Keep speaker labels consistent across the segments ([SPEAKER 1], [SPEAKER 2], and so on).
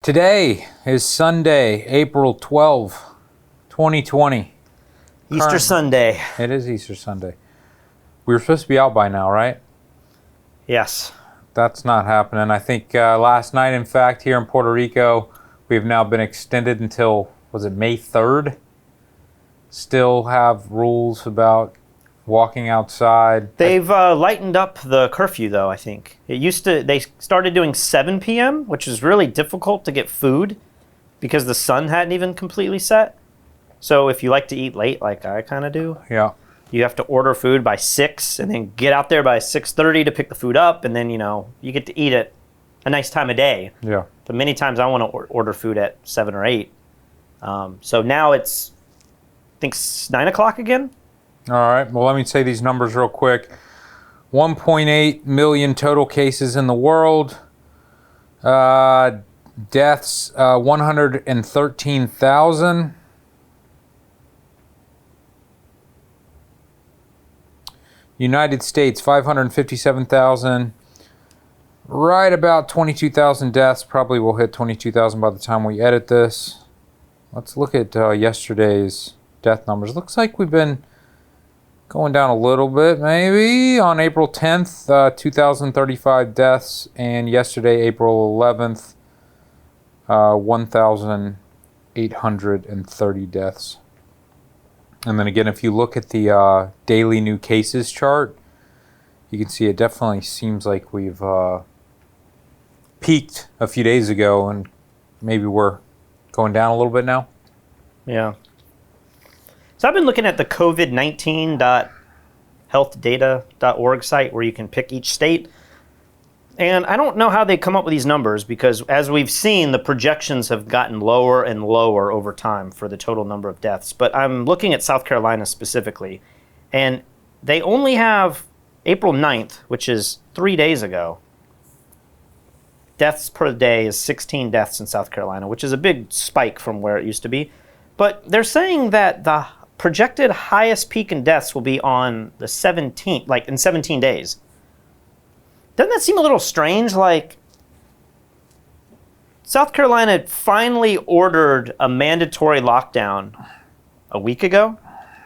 [SPEAKER 1] Today is Sunday, April 12, 2020.
[SPEAKER 2] Easter Sunday.
[SPEAKER 1] It is Easter Sunday. We were supposed to be out by now, right?
[SPEAKER 2] Yes.
[SPEAKER 1] That's not happening. I think last night, in fact, here in Puerto Rico, we've now been extended until, was it May 3rd? Still have rules about walking outside.
[SPEAKER 2] They've lightened up the curfew, though, I think. They started doing 7 p.m., which is really difficult to get food because the sun hadn't even completely set. So if you like to eat late, like I kind of do,
[SPEAKER 1] Yeah.
[SPEAKER 2] you have to order food by 6 and then get out there by 6:30 to pick the food up. And then, you get to eat at a nice time of day.
[SPEAKER 1] Yeah.
[SPEAKER 2] But many times I want to order food at 7 or 8. So now it's, I think, 9 o'clock again.
[SPEAKER 1] All right. Well, let me say these numbers real quick. 1.8 million total cases in the world. Deaths, 113,000. United States, 557,000. Right about 22,000 deaths. Probably will hit 22,000 by the time we edit this. Let's look at yesterday's death numbers. Looks like we've been going down a little bit, maybe. On April 10th, 2,035 deaths. And yesterday, April 11th, 1,830 deaths. And then again, if you look at the daily new cases chart, you can see it definitely seems like we've peaked a few days ago, and maybe we're going down a little bit now.
[SPEAKER 2] Yeah. So I've been looking at the covid19.healthdata.org site where you can pick each state. And I don't know how they come up with these numbers because, as we've seen, the projections have gotten lower and lower over time for the total number of deaths. But I'm looking at South Carolina specifically, and they only have April 9th, which is 3 days ago. Deaths per day is 16 deaths in South Carolina, which is a big spike from where it used to be. But they're saying that the projected highest peak in deaths will be on the 17th, like in 17 days. Doesn't that seem a little strange? Like, South Carolina finally ordered a mandatory lockdown a week ago,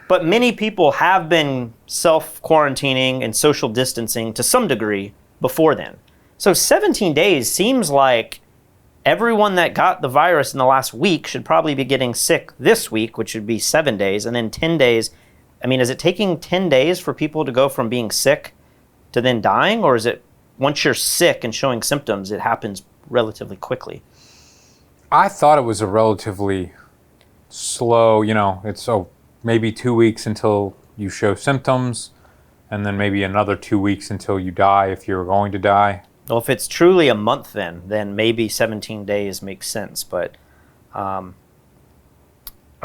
[SPEAKER 2] but many people have been self-quarantining and social distancing to some degree before then. So 17 days seems like everyone that got the virus in the last week should probably be getting sick this week, which would be 7 days, and then 10 days. I mean, is it taking 10 days for people to go from being sick to then dying, or is it once you're sick and showing symptoms, it happens relatively quickly?
[SPEAKER 1] I thought it was a relatively slow, it's maybe 2 weeks until you show symptoms, and then maybe another 2 weeks until you die if you're going to die.
[SPEAKER 2] Well, if it's truly a month then maybe 17 days makes sense. But I'm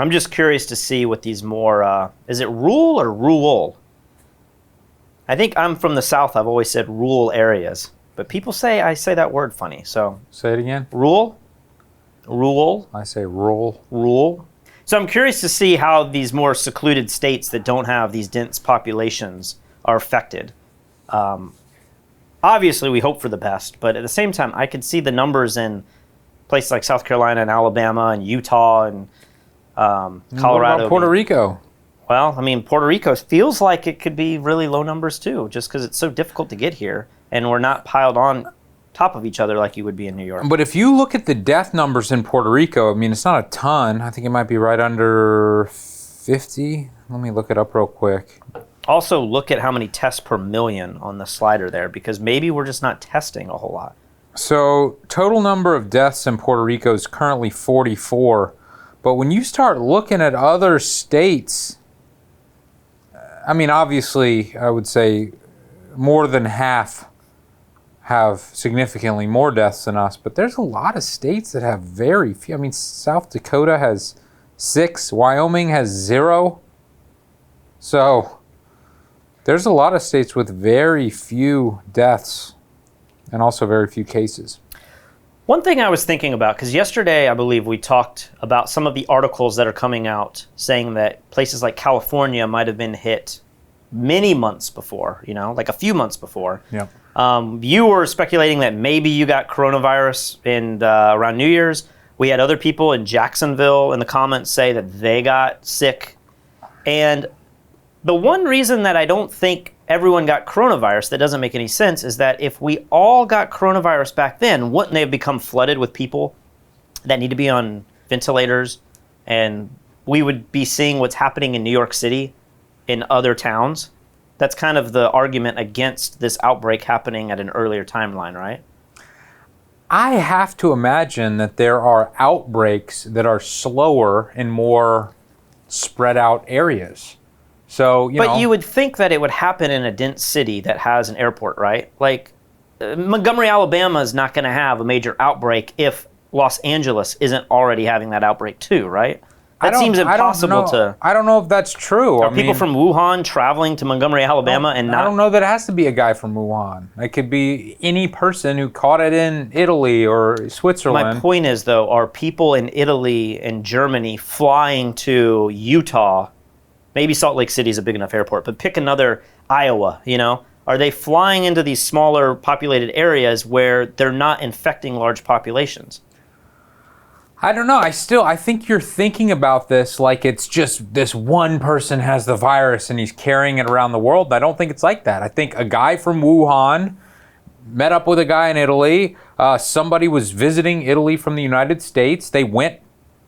[SPEAKER 2] just curious to see what these more, is it rural or rural? I think I'm from the South. I've always said rural areas. But people say I say that word funny. So
[SPEAKER 1] say it again.
[SPEAKER 2] Rural? Rural?
[SPEAKER 1] I say rural.
[SPEAKER 2] Rural. So I'm curious to see how these more secluded states that don't have these dense populations are affected. Obviously, we hope for the best. But at the same time, I could see the numbers in places like South Carolina and Alabama and Utah and Colorado.
[SPEAKER 1] What about Puerto Rico?
[SPEAKER 2] Well, I mean, Puerto Rico feels like it could be really low numbers too, just because it's so difficult to get here, and we're not piled on top of each other like you would be in New York.
[SPEAKER 1] But if you look at the death numbers in Puerto Rico, I mean, it's not a ton. I think it might be right under 50. Let me look it up real quick.
[SPEAKER 2] Also, look at how many tests per million on the slider there, because maybe we're just not testing a whole lot.
[SPEAKER 1] So, total number of deaths in Puerto Rico is currently 44. But when you start looking at other states, I mean, obviously, I would say more than half have significantly more deaths than us, but there's a lot of states that have very few. I mean, South Dakota has 6, Wyoming has 0. So there's a lot of states with very few deaths and also very few cases.
[SPEAKER 2] One thing I was thinking about, because yesterday I believe we talked about some of the articles that are coming out saying that places like California might have been hit many months before, like a few months before.
[SPEAKER 1] Yeah.
[SPEAKER 2] You were speculating that maybe you got coronavirus around New Year's. We had other people in Jacksonville in the comments say that they got sick. And the one reason that I don't think everyone got coronavirus, that doesn't make any sense, is that if we all got coronavirus back then, wouldn't they have become flooded with people that need to be on ventilators? And we would be seeing what's happening in New York City in other towns. That's kind of the argument against this outbreak happening at an earlier timeline, right?
[SPEAKER 1] I have to imagine that there are outbreaks that are slower in more spread out areas. So,
[SPEAKER 2] But you would think that it would happen in a dense city that has an airport, right? Like, Montgomery, Alabama is not going to have a major outbreak if Los Angeles isn't already having that outbreak too, right? That seems impossible to...
[SPEAKER 1] I don't know if that's true.
[SPEAKER 2] Are people from Wuhan traveling to Montgomery, Alabama and not...
[SPEAKER 1] I don't know that it has to be a guy from Wuhan. It could be any person who caught it in Italy or Switzerland.
[SPEAKER 2] My point is, though, are people in Italy and Germany flying to Utah? Maybe Salt Lake City is a big enough airport, but pick another Iowa, Are they flying into these smaller populated areas where they're not infecting large populations?
[SPEAKER 1] I don't know. I think you're thinking about this like it's just this one person has the virus and he's carrying it around the world. I don't think it's like that. I think a guy from Wuhan met up with a guy in Italy. Somebody was visiting Italy from the United States. They went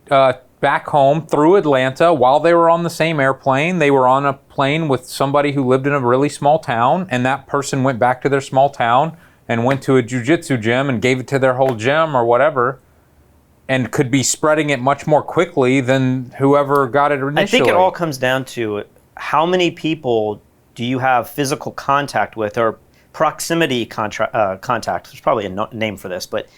[SPEAKER 1] back home through Atlanta while they were on the same airplane. They were on a plane with somebody who lived in a really small town, and that person went back to their small town and went to a jiu-jitsu gym and gave it to their whole gym or whatever, and could be spreading it much more quickly than whoever got it initially.
[SPEAKER 2] I think it all comes down to how many people do you have physical contact with, or proximity contact. There's probably a name for this, but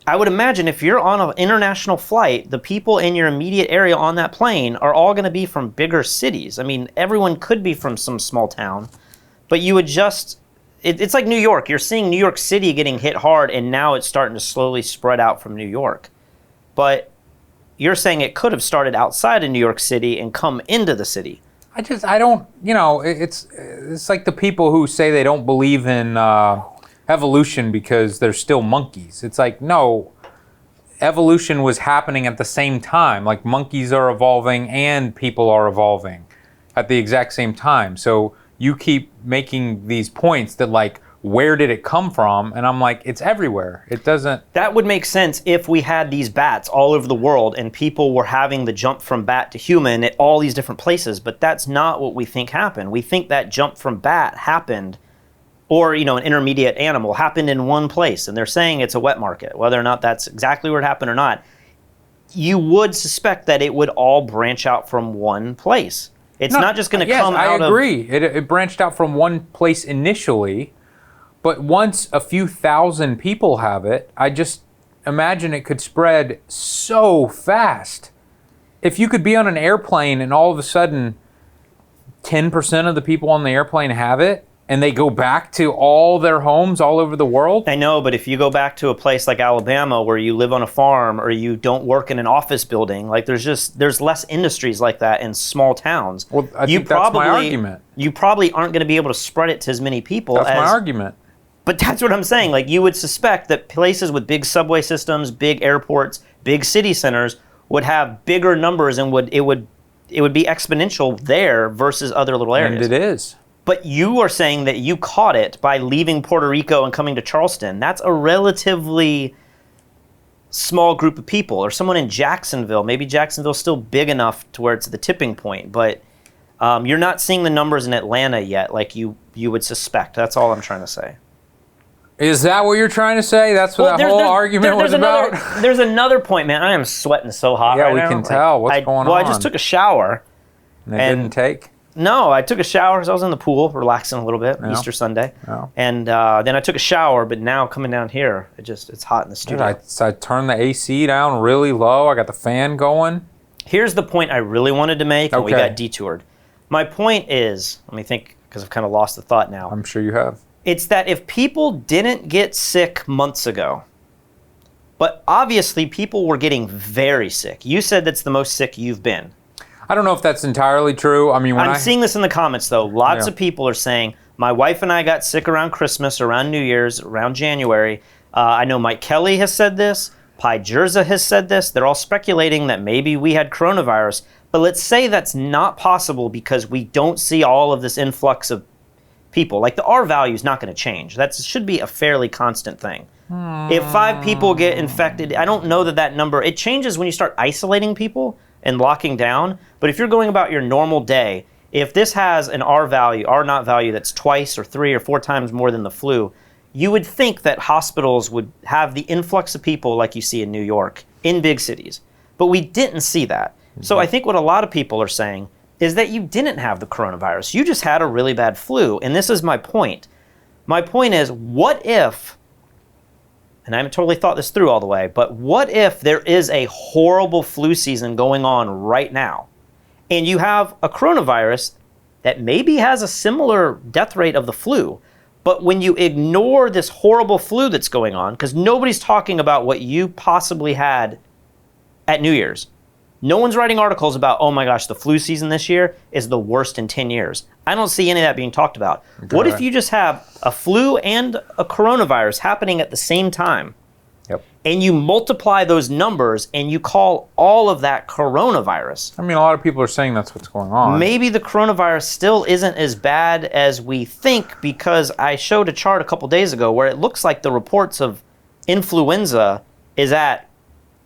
[SPEAKER 2] I would imagine if you're on an international flight, the people in your immediate area on that plane are all going to be from bigger cities. I mean, everyone could be from some small town, but you would just... It's like New York. You're seeing New York City getting hit hard, and now it's starting to slowly spread out from New York. But you're saying it could have started outside of New York City and come into the city.
[SPEAKER 1] I don't, it's like the people who say they don't believe in evolution because they're still monkeys. It's like, no, evolution was happening at the same time. Like, monkeys are evolving and people are evolving at the exact same time. So you keep making these points that, like, where did it come from? And I'm like, it's everywhere. It doesn't...
[SPEAKER 2] That would make sense if we had these bats all over the world and people were having the jump from bat to human at all these different places, but that's not what we think happened. We think that jump from bat happened, or, an intermediate animal happened in one place, and they're saying it's a wet market. Whether or not that's exactly where it happened or not, you would suspect that it would all branch out from one place. It's not just going to come out of...
[SPEAKER 1] Yes, I agree. It branched out from one place initially. But once a few thousand people have it, I just imagine it could spread so fast. If you could be on an airplane and all of a sudden 10% of the people on the airplane have it, and they go back to all their homes all over the world.
[SPEAKER 2] I know, but if you go back to a place like Alabama where you live on a farm or you don't work in an office building, like there's less industries like that in small towns.
[SPEAKER 1] Well, I think that's my argument.
[SPEAKER 2] You probably aren't going to be able to spread it to as many people.
[SPEAKER 1] That's my argument.
[SPEAKER 2] But that's what I'm saying. Like, you would suspect that places with big subway systems, big airports, big city centers would have bigger numbers, and it would be exponential there versus other little areas.
[SPEAKER 1] And it is.
[SPEAKER 2] But you are saying that you caught it by leaving Puerto Rico and coming to Charleston. That's a relatively small group of people. Or someone in Jacksonville. Maybe Jacksonville's still big enough to where it's the tipping point. But you're not seeing the numbers in Atlanta yet like you would suspect. That's all I'm trying to say.
[SPEAKER 1] Is that what you're trying to say? That's what that whole argument was about?
[SPEAKER 2] There's another point, man. I am sweating so hot right now.
[SPEAKER 1] Yeah, we can tell. What's going on?
[SPEAKER 2] Well, I just took a shower.
[SPEAKER 1] And it didn't take?
[SPEAKER 2] No, I took a shower because I was in the pool, relaxing a little bit, Easter Sunday. And then I took a shower, but now coming down here, it's hot in the studio.
[SPEAKER 1] Dude, I turned the AC down really low. I got the fan going.
[SPEAKER 2] Here's the point I really wanted to make, and we got detoured. My point is, let me think, because I've kind of lost the thought now.
[SPEAKER 1] I'm sure you have.
[SPEAKER 2] It's that if people didn't get sick months ago, but obviously people were getting very sick. You said that's the most sick you've been.
[SPEAKER 1] I don't know if that's entirely true. I mean,
[SPEAKER 2] I'm seeing this in the comments, though. Lots of people are saying, My wife and I got sick around Christmas, around New Year's, around January. I know Mike Kelly has said this. Pi Jerza has said this. They're all speculating that maybe we had coronavirus. But let's say that's not possible because we don't see all of this influx of people. Like the R value is not going to change. That should be a fairly constant thing. If 5 people get infected, I don't know that number, it changes when you start isolating people and locking down. But if you're going about your normal day, if this has an R value, R naught value that's twice or 3 or 4 times more than the flu, you would think that hospitals would have the influx of people like you see in New York, in big cities. But we didn't see that. So I think what a lot of people are saying is that you didn't have the coronavirus. You just had a really bad flu. And this is my point. My point is, what if, and I haven't totally thought this through all the way, but what if there is a horrible flu season going on right now, and you have a coronavirus that maybe has a similar death rate of the flu, but when you ignore this horrible flu that's going on, because nobody's talking about what you possibly had at New Year's. No one's writing articles about, oh my gosh, the flu season this year is the worst in 10 years. I don't see any of that being talked about. Okay. What if you just have a flu and a coronavirus happening at the same time?
[SPEAKER 1] Yep.
[SPEAKER 2] And you multiply those numbers and you call all of that coronavirus.
[SPEAKER 1] I mean, a lot of people are saying that's what's going on.
[SPEAKER 2] Maybe the coronavirus still isn't as bad as we think, because I showed a chart a couple days ago where it looks like the reports of influenza is at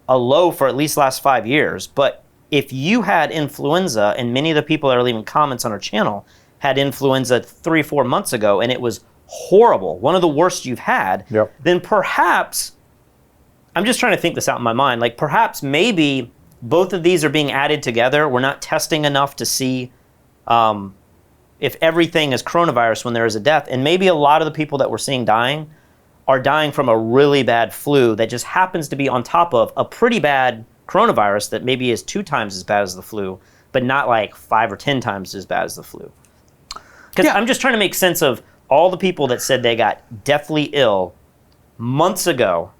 [SPEAKER 2] a low for at least last 5 years. But if you had influenza, and many of the people that are leaving comments on our channel had influenza 3 or 4 months ago, and it was horrible, one of the worst you've had,
[SPEAKER 1] yep, then
[SPEAKER 2] perhaps, I'm just trying to think this out in my mind, like perhaps maybe both of these are being added together. We're not testing enough to see if everything is coronavirus when there is a death. And maybe a lot of the people that we're seeing dying are dying from a really bad flu that just happens to be on top of a pretty bad coronavirus that maybe is 2 times as bad as the flu, but not like 5 or 10 times as bad as the flu. Because I'm just trying to make sense of all the people that said they got deathly ill months ago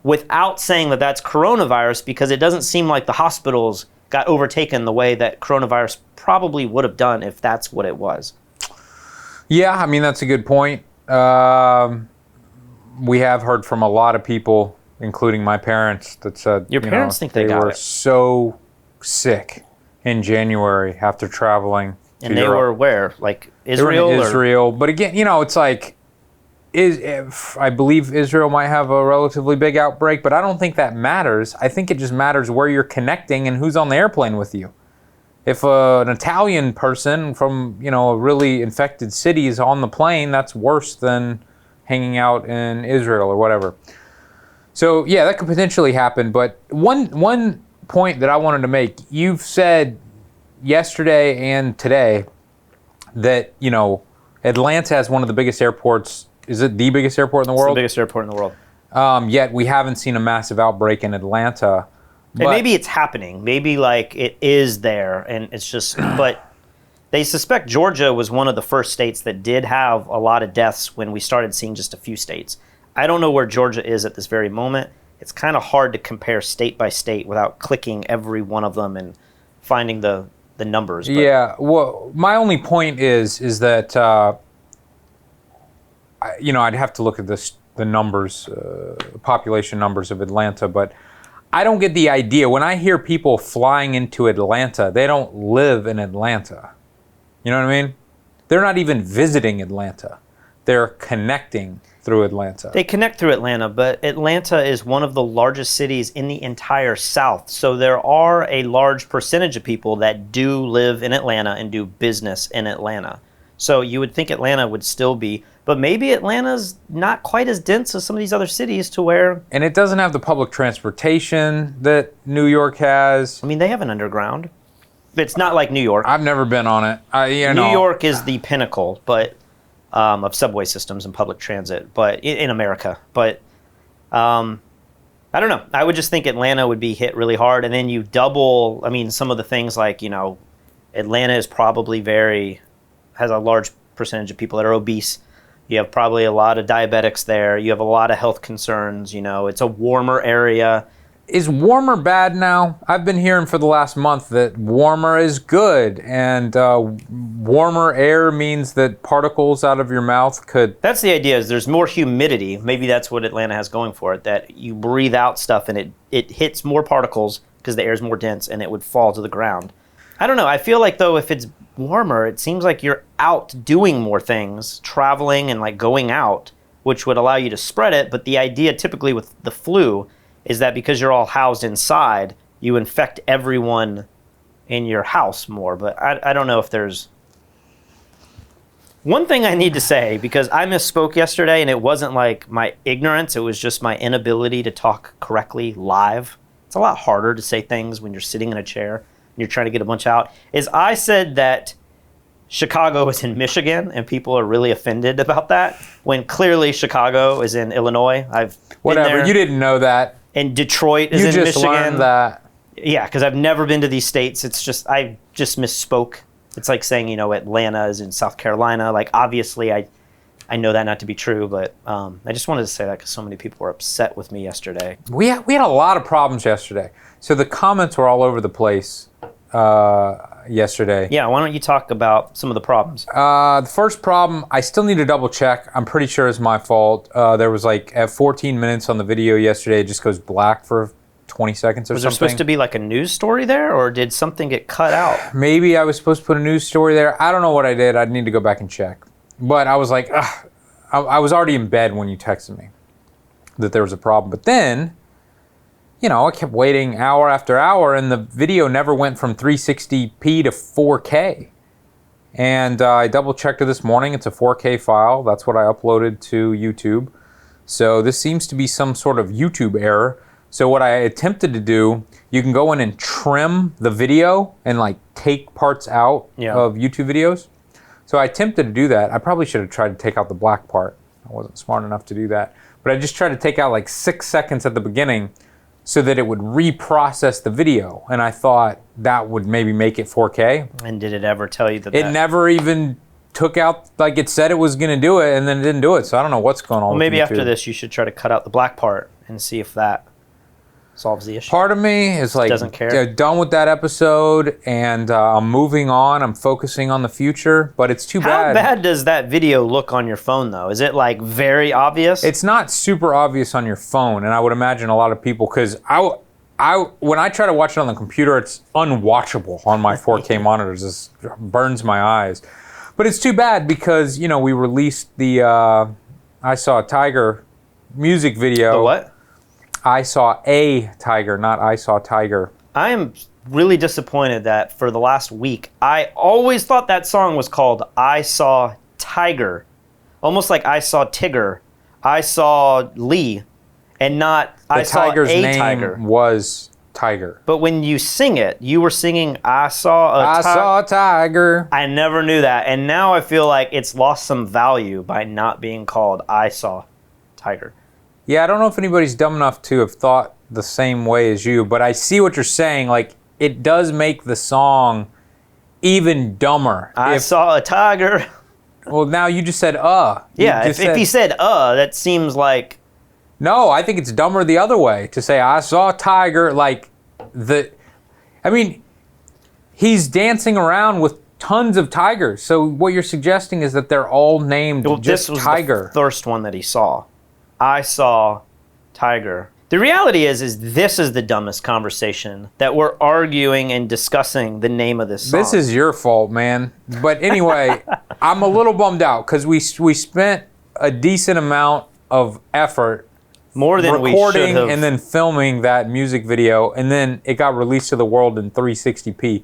[SPEAKER 2] without saying that that's coronavirus, because it doesn't seem like the hospitals got overtaken the way that coronavirus probably would have done if that's what it was.
[SPEAKER 1] Yeah, I mean, that's a good point. We have heard from a lot of people, including my parents, that said
[SPEAKER 2] your parents think they
[SPEAKER 1] were so sick in January after traveling.
[SPEAKER 2] And they were where? Like Israel?
[SPEAKER 1] They were in Israel. But again, it's like, I believe Israel might have a relatively big outbreak, but I don't think that matters. I think it just matters where you're connecting and who's on the airplane with you. If an Italian person from, a really infected city is on the plane, that's worse than hanging out in Israel or whatever. So yeah, that could potentially happen. But one point that I wanted to make, you've said yesterday and today that, Atlanta has one of the biggest airports. Is it the biggest airport in the world?
[SPEAKER 2] It's the biggest airport in the world.
[SPEAKER 1] Yet we haven't seen a massive outbreak in Atlanta.
[SPEAKER 2] And maybe it's happening. Maybe like it is there and it's just, but they suspect Georgia was one of the first states that did have a lot of deaths when we started seeing just a few states. I don't know where Georgia is at this very moment. It's kind of hard to compare state by state without clicking every one of them and finding the numbers. But.
[SPEAKER 1] Yeah, well, my only point is that, I'd have to look at the numbers, population numbers of Atlanta, but I don't get the idea. When I hear people flying into Atlanta, they don't live in Atlanta. You know what I mean? They're not even visiting Atlanta. They're connecting through Atlanta.
[SPEAKER 2] They connect through Atlanta, but Atlanta is one of the largest cities in the entire South. So there are a large percentage of people that do live in Atlanta and do business in Atlanta. So you would think Atlanta would still be, but maybe Atlanta's not quite as dense as some of these other cities to where...
[SPEAKER 1] And it doesn't have the public transportation that New York has.
[SPEAKER 2] I mean, they have an underground. It's not like New York.
[SPEAKER 1] I've never been on it.
[SPEAKER 2] New York is the pinnacle, but of subway systems and public transit, but in America. But I don't know. I would just think Atlanta would be hit really hard, and then you double. I mean, some of the things like Atlanta is probably has a large percentage of people that are obese. You have probably a lot of diabetics there. You have a lot of health concerns. It's a warmer area.
[SPEAKER 1] is warmer bad now? I've been hearing for the last month that warmer is good, and warmer air means that particles out of your mouth could...
[SPEAKER 2] That's the idea, is there's more humidity. Maybe that's what Atlanta has going for it, that you breathe out stuff and it hits more particles because the air is more dense and it would fall to the ground. I don't know. I feel like, though, if it's warmer, it seems like you're out doing more things, traveling and like going out, which would allow you to spread it. But the idea typically with the flu is that because you're all housed inside, you infect everyone in your house more. But I don't know if there's... One thing I need to say, because I misspoke yesterday, and it wasn't like my ignorance, it was just my inability to talk correctly live. It's a lot harder to say things when you're sitting in a chair and you're trying to get a bunch out. Is I said that Chicago is in Michigan, and people are really offended about that, when clearly Chicago is in Illinois.
[SPEAKER 1] Whatever, you didn't know that.
[SPEAKER 2] And Detroit is in Michigan. You just learned
[SPEAKER 1] that.
[SPEAKER 2] Yeah, because I've never been to these states. It's just, I just misspoke. It's like saying, Atlanta is in South Carolina. Like, obviously, I know that not to be true, but I just wanted to say that because so many people were upset with me yesterday.
[SPEAKER 1] We had a lot of problems yesterday. So the comments were all over the place yesterday.
[SPEAKER 2] Yeah, why don't you talk about some of the problems?
[SPEAKER 1] The first problem, I still need to double check. I'm pretty sure it's my fault. There was like at 14 minutes on the video yesterday, it just goes black for 20 seconds or something.
[SPEAKER 2] Was there supposed to be like a news story there, or did something get cut out?
[SPEAKER 1] Maybe I was supposed to put a news story there. I don't know what I did. I'd need to go back and check. But I was like, ugh. I was already in bed when you texted me that there was a problem. But then, I kept waiting hour after hour, and the video never went from 360p to 4K. And I double-checked it this morning. It's a 4K file. That's what I uploaded to YouTube. So this seems to be some sort of YouTube error. So what I attempted to do, you can go in and trim the video and like take parts out of YouTube videos. So I attempted to do that. I probably should have tried to take out the black part. I wasn't smart enough to do that. But I just tried to take out like 6 seconds at the beginning so that it would reprocess the video. And I thought that would maybe make it 4K.
[SPEAKER 2] And did it ever tell you that?
[SPEAKER 1] It never even took out, like it said it was going to do it, and then it didn't do it. So I don't know what's going on with
[SPEAKER 2] maybe
[SPEAKER 1] YouTube.
[SPEAKER 2] After this, you should try to cut out the black part and see if that solves the issue.
[SPEAKER 1] Part of me is like,
[SPEAKER 2] doesn't care.
[SPEAKER 1] Done with that episode, and I'm moving on. I'm focusing on the future, but it's too bad.
[SPEAKER 2] How bad does that video look on your phone, though? Is it like very obvious?
[SPEAKER 1] It's not super obvious on your phone, and I would imagine a lot of people, because when I try to watch it on the computer, it's unwatchable on my 4K monitors. It burns my eyes. But it's too bad because, we released the I Saw a Tiger music video.
[SPEAKER 2] The what?
[SPEAKER 1] I Saw a Tiger, not I Saw Tiger.
[SPEAKER 2] I am really disappointed that for the last week, I always thought that song was called I Saw Tiger. Almost like I Saw Tigger, I Saw Lee, and not I Saw a Tiger. The tiger's name
[SPEAKER 1] was Tiger.
[SPEAKER 2] But when you sing it, you were singing I Saw
[SPEAKER 1] a Tiger.
[SPEAKER 2] I never knew that, and now I feel like it's lost some value by not being called I Saw Tiger.
[SPEAKER 1] Yeah, I don't know if anybody's dumb enough to have thought the same way as you, but I see what you're saying. Like, it does make the song even dumber.
[SPEAKER 2] I saw a tiger.
[SPEAKER 1] Well, now you just said,
[SPEAKER 2] Yeah, if he said, that seems like...
[SPEAKER 1] No, I think it's dumber the other way, to say, I saw a tiger, like, he's dancing around with tons of tigers, so what you're suggesting is that they're all named just
[SPEAKER 2] this was
[SPEAKER 1] Tiger.
[SPEAKER 2] The first one that he saw. I saw Tiger. The reality is this is the dumbest conversation that we're arguing and discussing the name of this song.
[SPEAKER 1] This is your fault, man. But anyway, I'm a little bummed out because we spent a decent amount of effort
[SPEAKER 2] more than we should
[SPEAKER 1] recording
[SPEAKER 2] have.
[SPEAKER 1] And then filming that music video, and then it got released to the world in 360p.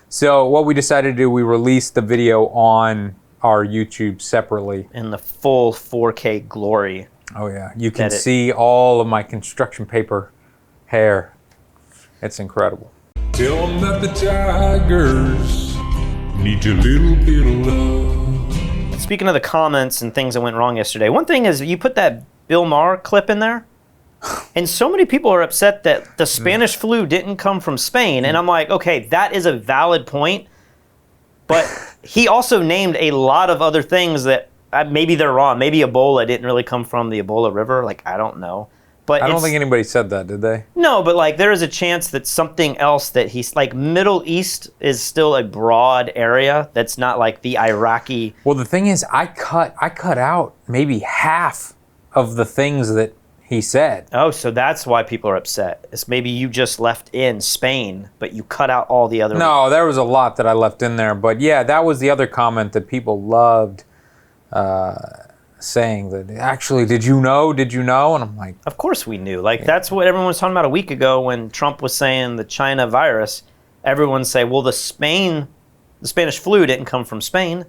[SPEAKER 1] So what we decided to do, we released the video on our YouTube separately.
[SPEAKER 2] In the full 4K glory.
[SPEAKER 1] Oh yeah, you can see all of my construction paper hair. It's incredible.
[SPEAKER 3] Tell them that the Tigers need a little bit of love.
[SPEAKER 2] Speaking of the comments and things that went wrong yesterday, one thing is you put that Bill Maher clip in there, and so many people are upset that the Spanish flu didn't come from Spain, and I'm like, okay, that is a valid point, but he also named a lot of other things that maybe they're wrong. Maybe Ebola didn't really come from the Ebola River. Like, I don't know. But
[SPEAKER 1] I don't think anybody said that, did they?
[SPEAKER 2] No, but like there is a chance that something else that he's like Middle East is still a broad area that's not like the Iraqi.
[SPEAKER 1] Well, the thing is, I cut out maybe half of the things that he said.
[SPEAKER 2] Oh, so that's why people are upset. It's maybe you just left in Spain, but you cut out all the other.
[SPEAKER 1] No, there was a lot that I left in there. But yeah, that was the other comment that people loved saying that, actually, did you know? And I'm like,
[SPEAKER 2] of course we knew. Like, that's what everyone was talking about a week ago when Trump was saying the China virus. Everyone say, well, the Spanish flu didn't come from Spain.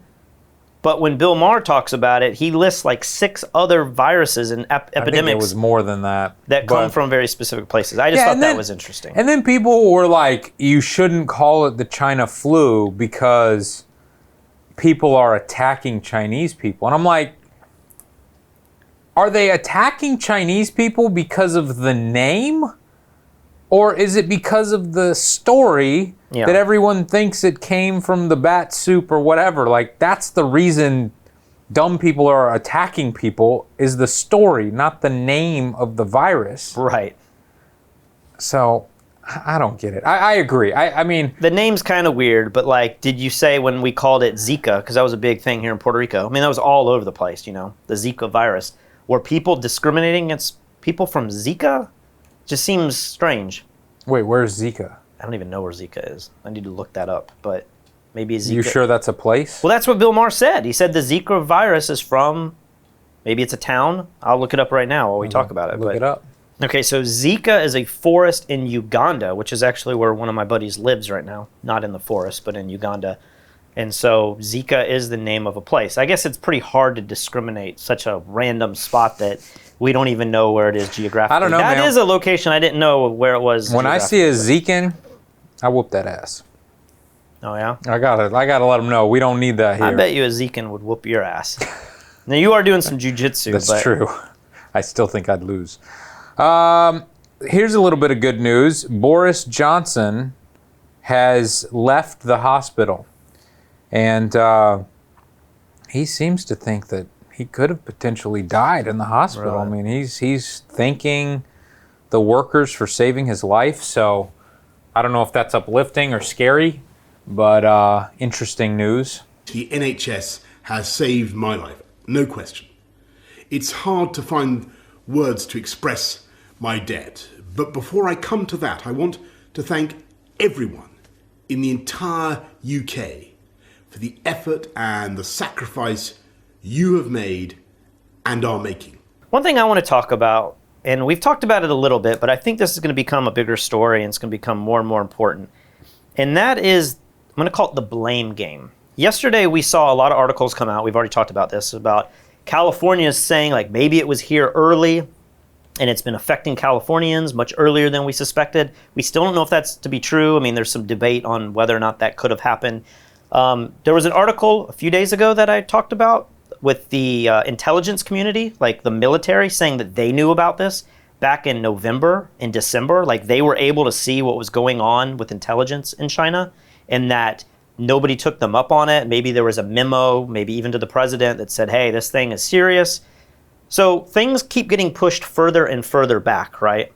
[SPEAKER 2] But when Bill Maher talks about it, he lists like 6 other viruses and epidemics.
[SPEAKER 1] I think it was more than that.
[SPEAKER 2] That come from very specific places. I just thought that was interesting.
[SPEAKER 1] And then people were like, you shouldn't call it the China flu because people are attacking Chinese people. And I'm like, are they attacking Chinese people because of the name? Or is it because of the story that everyone thinks it came from the bat soup or whatever? Like, that's the reason dumb people are attacking people, is the story, not the name of the virus.
[SPEAKER 2] Right.
[SPEAKER 1] So, I don't get it. I agree. I mean...
[SPEAKER 2] The name's kind of weird, but like, did you say when we called it Zika, because that was a big thing here in Puerto Rico. I mean, that was all over the place, you know, the Zika virus. Were people discriminating against people from Zika? Just seems strange.
[SPEAKER 1] Wait, where's Zika?
[SPEAKER 2] I don't even know where Zika is. I need to look that up, but maybe Zika.
[SPEAKER 1] You sure that's a place?
[SPEAKER 2] Well, that's what Bill Maher said. He said the Zika virus is from, maybe it's a town. I'll look it up right now while we talk about it.
[SPEAKER 1] Look it up.
[SPEAKER 2] Okay, so Zika is a forest in Uganda, which is actually where one of my buddies lives right now. Not in the forest, but in Uganda. And so Zika is the name of a place. I guess it's pretty hard to discriminate such a random spot that we don't even know where it is geographically.
[SPEAKER 1] I don't know,
[SPEAKER 2] That
[SPEAKER 1] man.
[SPEAKER 2] is a location I didn't know where it was.
[SPEAKER 1] When I see a Zekin, I whoop that ass.
[SPEAKER 2] Oh, yeah?
[SPEAKER 1] I gotta let them know. We don't need that here.
[SPEAKER 2] I bet you a Zekin would whoop your ass. Now, you are doing some jujitsu.
[SPEAKER 1] That's true. I still think I'd lose. Here's a little bit of good news. Boris Johnson has left the hospital. And he seems to think that he could have potentially died in the hospital.
[SPEAKER 2] Right.
[SPEAKER 1] I mean, he's thanking the workers for saving his life. So I don't know if that's uplifting or scary, but interesting news.
[SPEAKER 4] The NHS has saved my life, no question. It's hard to find words to express my debt. But before I come to that, I want to thank everyone in the entire UK for the effort and the sacrifice you have made and are making.
[SPEAKER 2] One thing I want to talk about, and we've talked about it a little bit, but I think this is going to become a bigger story and it's going to become more and more important. And that is, I'm going to call it the blame game. Yesterday we saw a lot of articles come out, we've already talked about this, about California saying like maybe it was here early and it's been affecting Californians much earlier than we suspected. We still don't know if that's to be true. I mean, there's some debate on whether or not that could have happened. There was an article a few days ago that I talked about with the intelligence community, like the military, saying that they knew about this back in November and December. Like they were able to see what was going on with intelligence in China and that nobody took them up on it. Maybe there was a memo, maybe even to the president, that said, hey, this thing is serious. So things keep getting pushed further and further back, right?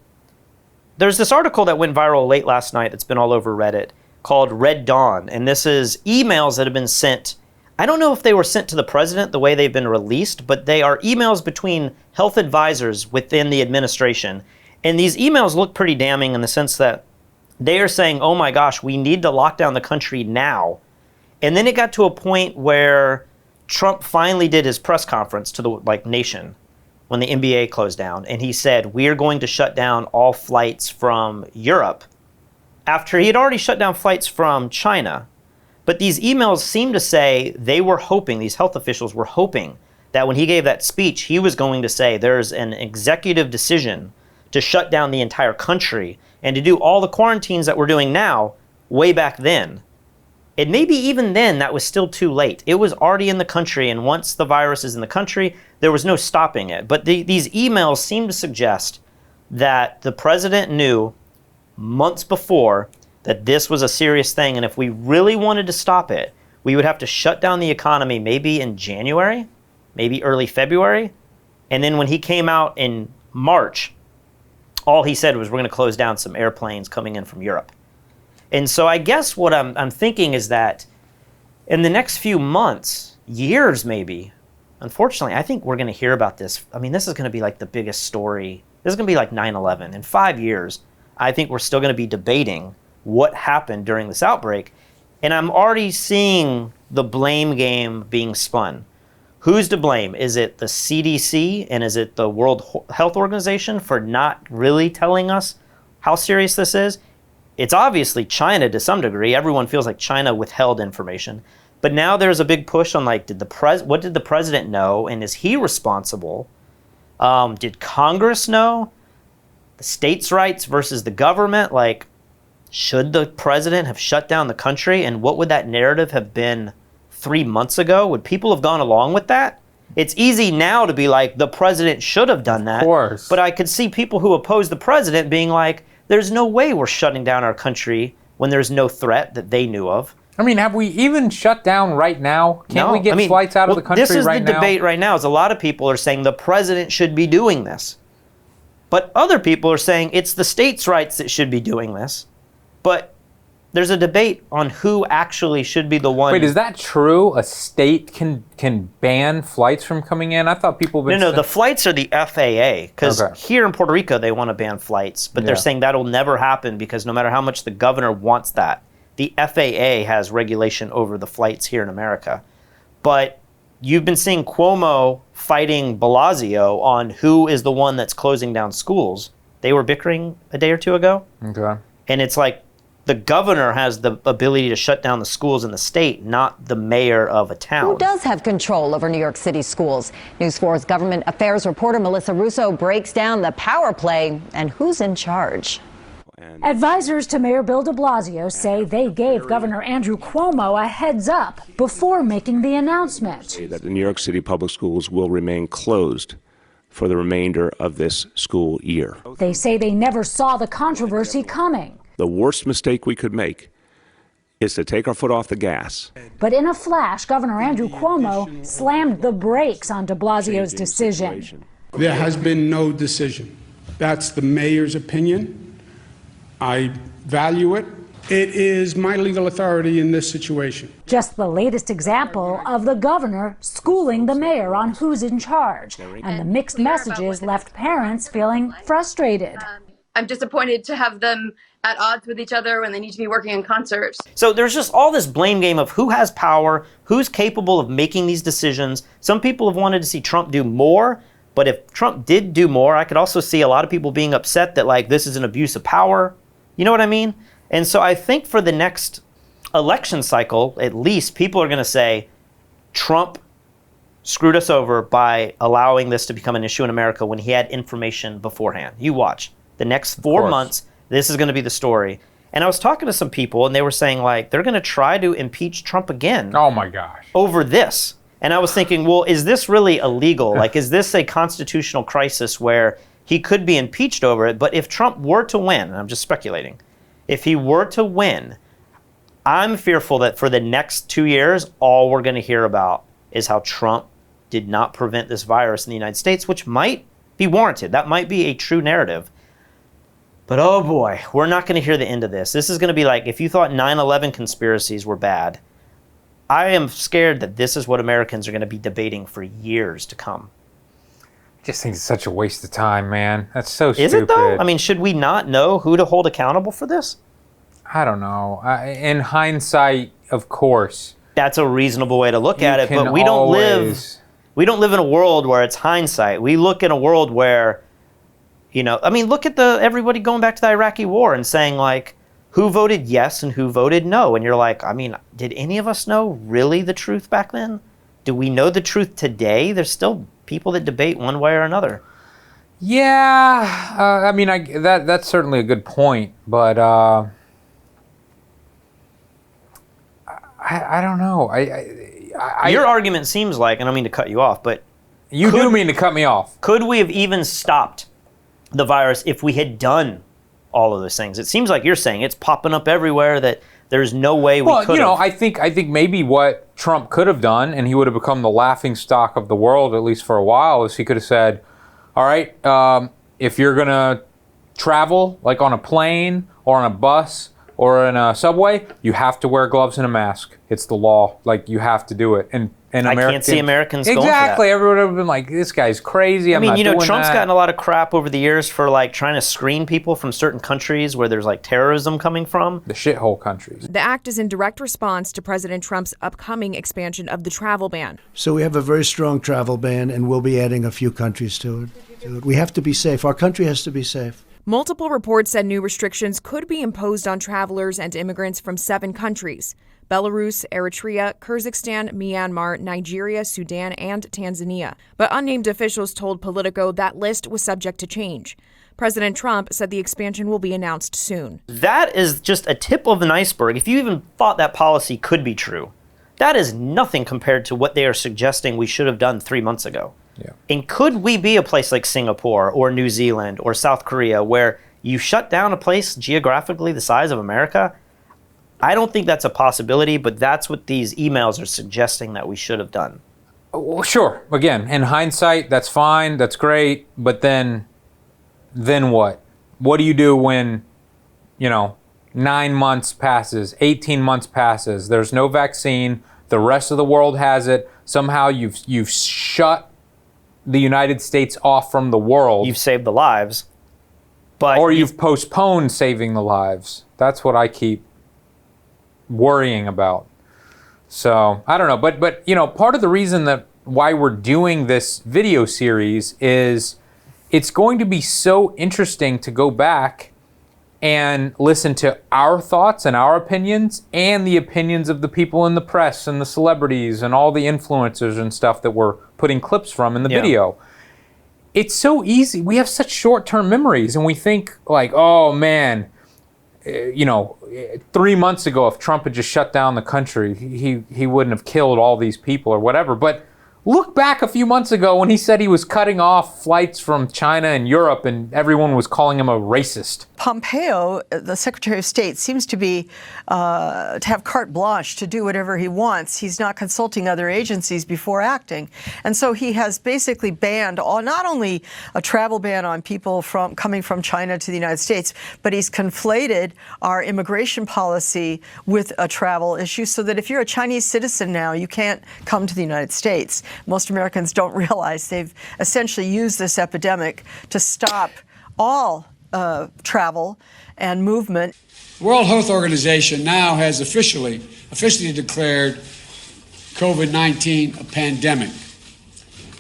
[SPEAKER 2] There's this article that went viral late last night that's been all over Reddit called Red Dawn, and this is emails that have been sent. I don't know if they were sent to the president the way they've been released, but they are emails between health advisors within the administration. And these emails look pretty damning in the sense that they are saying, oh my gosh, we need to lock down the country now. And then it got to a point where Trump finally did his press conference to the nation when the NBA closed down, and he said, we are going to shut down all flights from Europe, after he had already shut down flights from China. But these emails seem to say they were hoping, these health officials were hoping, that when he gave that speech, he was going to say there's an executive decision to shut down the entire country and to do all the quarantines that we're doing now way back then. And maybe even then that was still too late. It was already in the country, and once the virus is in the country, there was no stopping it. But these emails seem to suggest that the president knew months before that this was a serious thing, and if we really wanted to stop it, we would have to shut down the economy maybe in January, maybe early February, and then when he came out in March All he said was, we're going to close down some airplanes coming in from Europe. And so I guess what I'm thinking is that in the next few months, years maybe, unfortunately, I think we're going to hear about this. I mean, this is going to be like the biggest story. This is going to be like 9/11. In 5 years, I think we're still going to be debating what happened during this outbreak. And I'm already seeing the blame game being spun. Who's to blame? Is it the CDC and is it the World Health Organization for not really telling us how serious this is? It's obviously China to some degree. Everyone feels like China withheld information. But now there's a big push on like, what did the president know, and is he responsible? Did Congress know? The states' rights versus the government. Like, should the president have shut down the country? And what would that narrative have been 3 months ago? Would people have gone along with that? It's easy now to be like, the president should have done that.
[SPEAKER 1] Of course.
[SPEAKER 2] But I could see people who oppose the president being like, there's no way we're shutting down our country when there's no threat that they knew of.
[SPEAKER 1] I mean, have we even shut down right now? Can't we get flights out of the country right now?
[SPEAKER 2] This is the debate right now. Is a lot of people are saying the president should be doing this. But other people are saying it's the states' rights that should be doing this. But there's a debate on who actually should be the one.
[SPEAKER 1] Wait, is that true? A state can ban flights from coming in? I thought people would.
[SPEAKER 2] No, the flights are the FAA. Because here in Puerto Rico, they want to ban flights. But they're saying that'll never happen because no matter how much the governor wants that, the FAA has regulation over the flights here in America. But you've been seeing Cuomo fighting Blasio on who is the one that's closing down schools. They were bickering a day or two ago.
[SPEAKER 1] Okay.
[SPEAKER 2] And it's like, the governor has the ability to shut down the schools in the state, not the mayor of a town.
[SPEAKER 5] Who does have control over New York City schools? News 4's government affairs reporter Melissa Russo breaks down the power play and who's in charge.
[SPEAKER 6] Advisors to Mayor Bill de Blasio say they gave Governor Andrew Cuomo a heads up before making the announcement.
[SPEAKER 7] That the New York City public schools will remain closed for the remainder of this school year.
[SPEAKER 6] They say they never saw the controversy coming.
[SPEAKER 7] The worst mistake we could make is to take our foot off the gas.
[SPEAKER 6] But in a flash, Governor Andrew Cuomo slammed the brakes on de Blasio's decision.
[SPEAKER 8] There has been no decision. That's the mayor's opinion. I value it. It is my legal authority in this situation.
[SPEAKER 6] Just the latest example of the governor schooling the mayor on who's in charge, and the mixed messages left parents feeling frustrated.
[SPEAKER 9] I'm disappointed to have them at odds with each other when they need to be working in concert.
[SPEAKER 2] So there's just all this blame game of who has power, who's capable of making these decisions. Some people have wanted to see Trump do more, but if Trump did do more, I could also see a lot of people being upset that like this is an abuse of power. You know what I mean? And so I think for the next election cycle, at least people are going to say Trump screwed us over by allowing this to become an issue in America when he had information beforehand. You watch. The next 4 months, this is going to be the story. And I was talking to some people, and they were saying, like, they're going to try to impeach Trump again.
[SPEAKER 1] Oh, my gosh.
[SPEAKER 2] Over this. And I was thinking, well, is this really illegal? Like, is this a constitutional crisis where he could be impeached over it? But if Trump were to win, and I'm just speculating, if he were to win, I'm fearful that for the next 2 years, all we're going to hear about is how Trump did not prevent this virus in the United States, which might be warranted. That might be a true narrative. But oh boy, we're not going to hear the end of this. This is going to be like, if you thought 9/11 conspiracies were bad, I am scared that this is what Americans are going to be debating for years to come.
[SPEAKER 1] I just think it's such a waste of time, man. That's so stupid.
[SPEAKER 2] Is it though? I mean, should we not know who to hold accountable for this?
[SPEAKER 1] I don't know. In hindsight, of course.
[SPEAKER 2] That's a reasonable way to look at it, but we don't live in a world where it's hindsight. We look in a world where, you know, I mean, look at everybody going back to the Iraqi war and saying, like, who voted yes and who voted no? And you're like, I mean, did any of us know really the truth back then? Do we know the truth today? There's still people that debate one way or another.
[SPEAKER 1] Yeah, I mean, that's certainly a good point, but I don't know.
[SPEAKER 2] Your argument seems like, and I don't mean to cut you off, but
[SPEAKER 1] you do mean to cut me off.
[SPEAKER 2] Could we have even stopped the virus if we had done all of those things? It seems like you're saying it's popping up everywhere, that there's no way we could. Well, you know,
[SPEAKER 1] I think maybe what Trump could have done, and he would have become the laughingstock of the world, at least for a while, is he could have said, all right, if you're going to travel, like on a plane or on a bus or in a subway, you have to wear gloves and a mask. It's the law. Like, you have to do it. And
[SPEAKER 2] I can't see Americans going for that.
[SPEAKER 1] Exactly. Everyone would have been like, this guy's crazy.
[SPEAKER 2] I mean, Trump's
[SPEAKER 1] that.
[SPEAKER 2] gotten a lot of crap over the years for like trying to screen people from certain countries where there's like terrorism coming from.
[SPEAKER 1] The shithole countries.
[SPEAKER 10] The act is in direct response to President Trump's upcoming expansion of the travel ban.
[SPEAKER 11] So we have a very strong travel ban, and we'll be adding a few countries to it. We have to be safe. Our country has to be safe.
[SPEAKER 10] Multiple reports said new restrictions could be imposed on travelers and immigrants from 7 countries: Belarus, Eritrea, Kyrgyzstan, Myanmar, Nigeria, Sudan, and Tanzania. But unnamed officials told Politico that list was subject to change. President Trump said the expansion will be announced soon.
[SPEAKER 2] That is just a tip of an iceberg. If you even thought that policy could be true, that is nothing compared to what they are suggesting we should have done 3 months ago.
[SPEAKER 1] Yeah.
[SPEAKER 2] And could we be a place like Singapore or New Zealand or South Korea where you shut down a place geographically the size of America? I don't think that's a possibility, but that's what these emails are suggesting that we should have done.
[SPEAKER 1] Well, sure. Again, in hindsight, that's fine. That's great. But then what? What do you do when, 9 months passes, 18 months passes, there's no vaccine, the rest of the world has it, somehow you've shut the United States off from the world.
[SPEAKER 2] You've saved the lives.
[SPEAKER 1] Or you've postponed saving the lives. That's what I keep worrying about. So I don't know, but part of the reason that why we're doing this video series is it's going to be so interesting to go back and listen to our thoughts and our opinions and the opinions of the people in the press and the celebrities and all the influencers and stuff that we're putting clips from in the video. It's so easy. We have such short-term memories, and we think like, oh man, 3 months ago, if Trump had just shut down the country, he wouldn't have killed all these people or whatever. But look back a few months ago when he said he was cutting off flights from China and Europe, and everyone was calling him a racist.
[SPEAKER 12] Pompeo, the Secretary of State, seems to be to have carte blanche to do whatever he wants. He's not consulting other agencies before acting. And so he has basically banned not only a travel ban on people coming from China to the United States, but he's conflated our immigration policy with a travel issue so that if you're a Chinese citizen now, you can't come to the United States. Most Americans don't realize they've essentially used this epidemic to stop all travel and movement.
[SPEAKER 8] The World Health Organization now has officially declared COVID-19 a pandemic.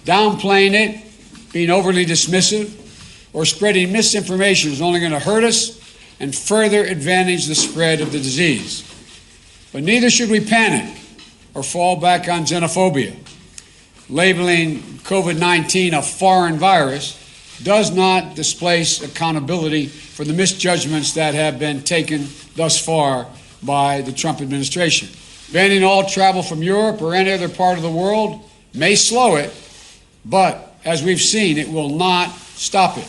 [SPEAKER 8] Downplaying it, being overly dismissive, or spreading misinformation is only going to hurt us and further advantage the spread of the disease. But neither should we panic or fall back on xenophobia. Labeling COVID-19 a foreign virus does not displace accountability for the misjudgments that have been taken thus far by the Trump administration. Banning all travel from Europe or any other part of the world may slow it, but as we've seen, it will not stop it.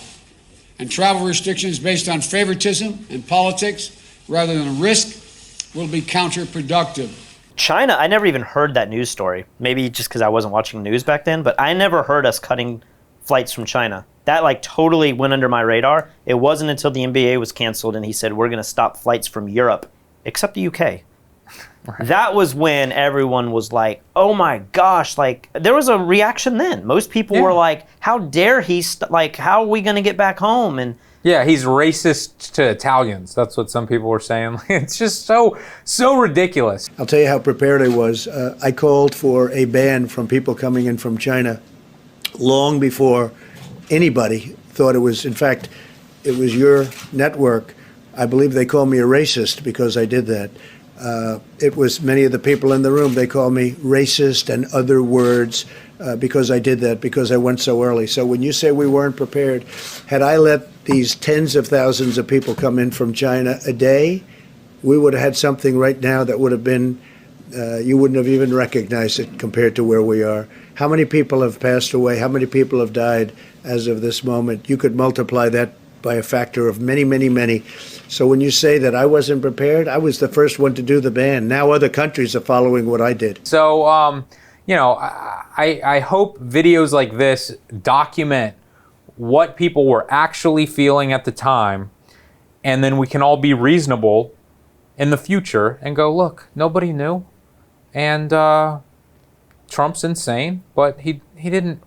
[SPEAKER 8] And travel restrictions based on favoritism and politics rather than risk will be counterproductive.
[SPEAKER 2] China, I never even heard that news story. Maybe just because I wasn't watching news back then, but I never heard us cutting flights from China. That totally went under my radar. It wasn't until the NBA was canceled and he said, we're going to stop flights from Europe, except the UK. Right. That was when everyone was like, oh my gosh, there was a reaction then. Most people were like, how dare he, how are we going to get back home? And
[SPEAKER 1] yeah, he's racist to Italians. That's what some people were saying. It's just so ridiculous.
[SPEAKER 11] I'll tell you how prepared I was. I called for a ban from people coming in from China long before anybody thought it was. In fact, it was your network. I believe they called me a racist because I did that. It was many of the people in the room. They called me racist and other words because I did that, because I went so early. So when you say we weren't prepared, had I let these tens of thousands of people come in from China a day, we would have had something right now that would have been, you wouldn't have even recognized it compared to where we are. How many people have passed away? How many people have died as of this moment? You could multiply that by a factor of many, many, many. So when you say that I wasn't prepared, I was the first one to do the ban. Now other countries are following what I did.
[SPEAKER 1] So, I hope videos like this document what people were actually feeling at the time, and then we can all be reasonable in the future and go, look, nobody knew, and Trump's insane, but he didn't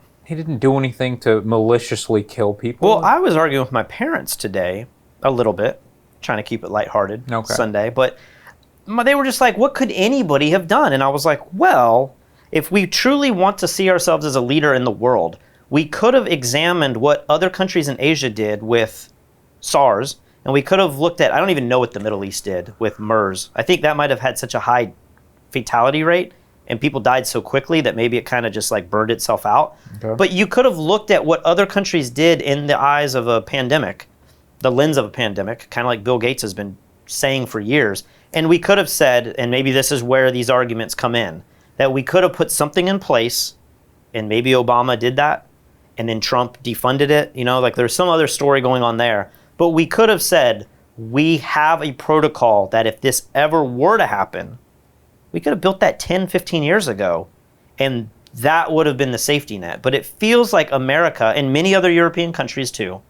[SPEAKER 1] do anything to maliciously kill people.
[SPEAKER 2] Well, I was arguing with my parents today a little bit, trying to keep it lighthearted Sunday, but they were just like, what could anybody have done? And I was like, well, if we truly want to see ourselves as a leader in the world, we could have examined what other countries in Asia did with SARS, and we could have looked at, I don't even know what the Middle East did with MERS. I think that might have had such a high fatality rate, and people died so quickly that maybe it kind of just like burned itself out. Okay. But you could have looked at what other countries did in the eyes of a pandemic, the lens of a pandemic, kind of like Bill Gates has been saying for years. And we could have said, and maybe this is where these arguments come in, that we could have put something in place, and maybe Obama did that, and then Trump defunded it. You know, like there's some other story going on there. But we could have said, we have a protocol that if this ever were to happen, we could have built that 10, 15 years ago, and that would have been the safety net. But it feels like America, and many other European countries too,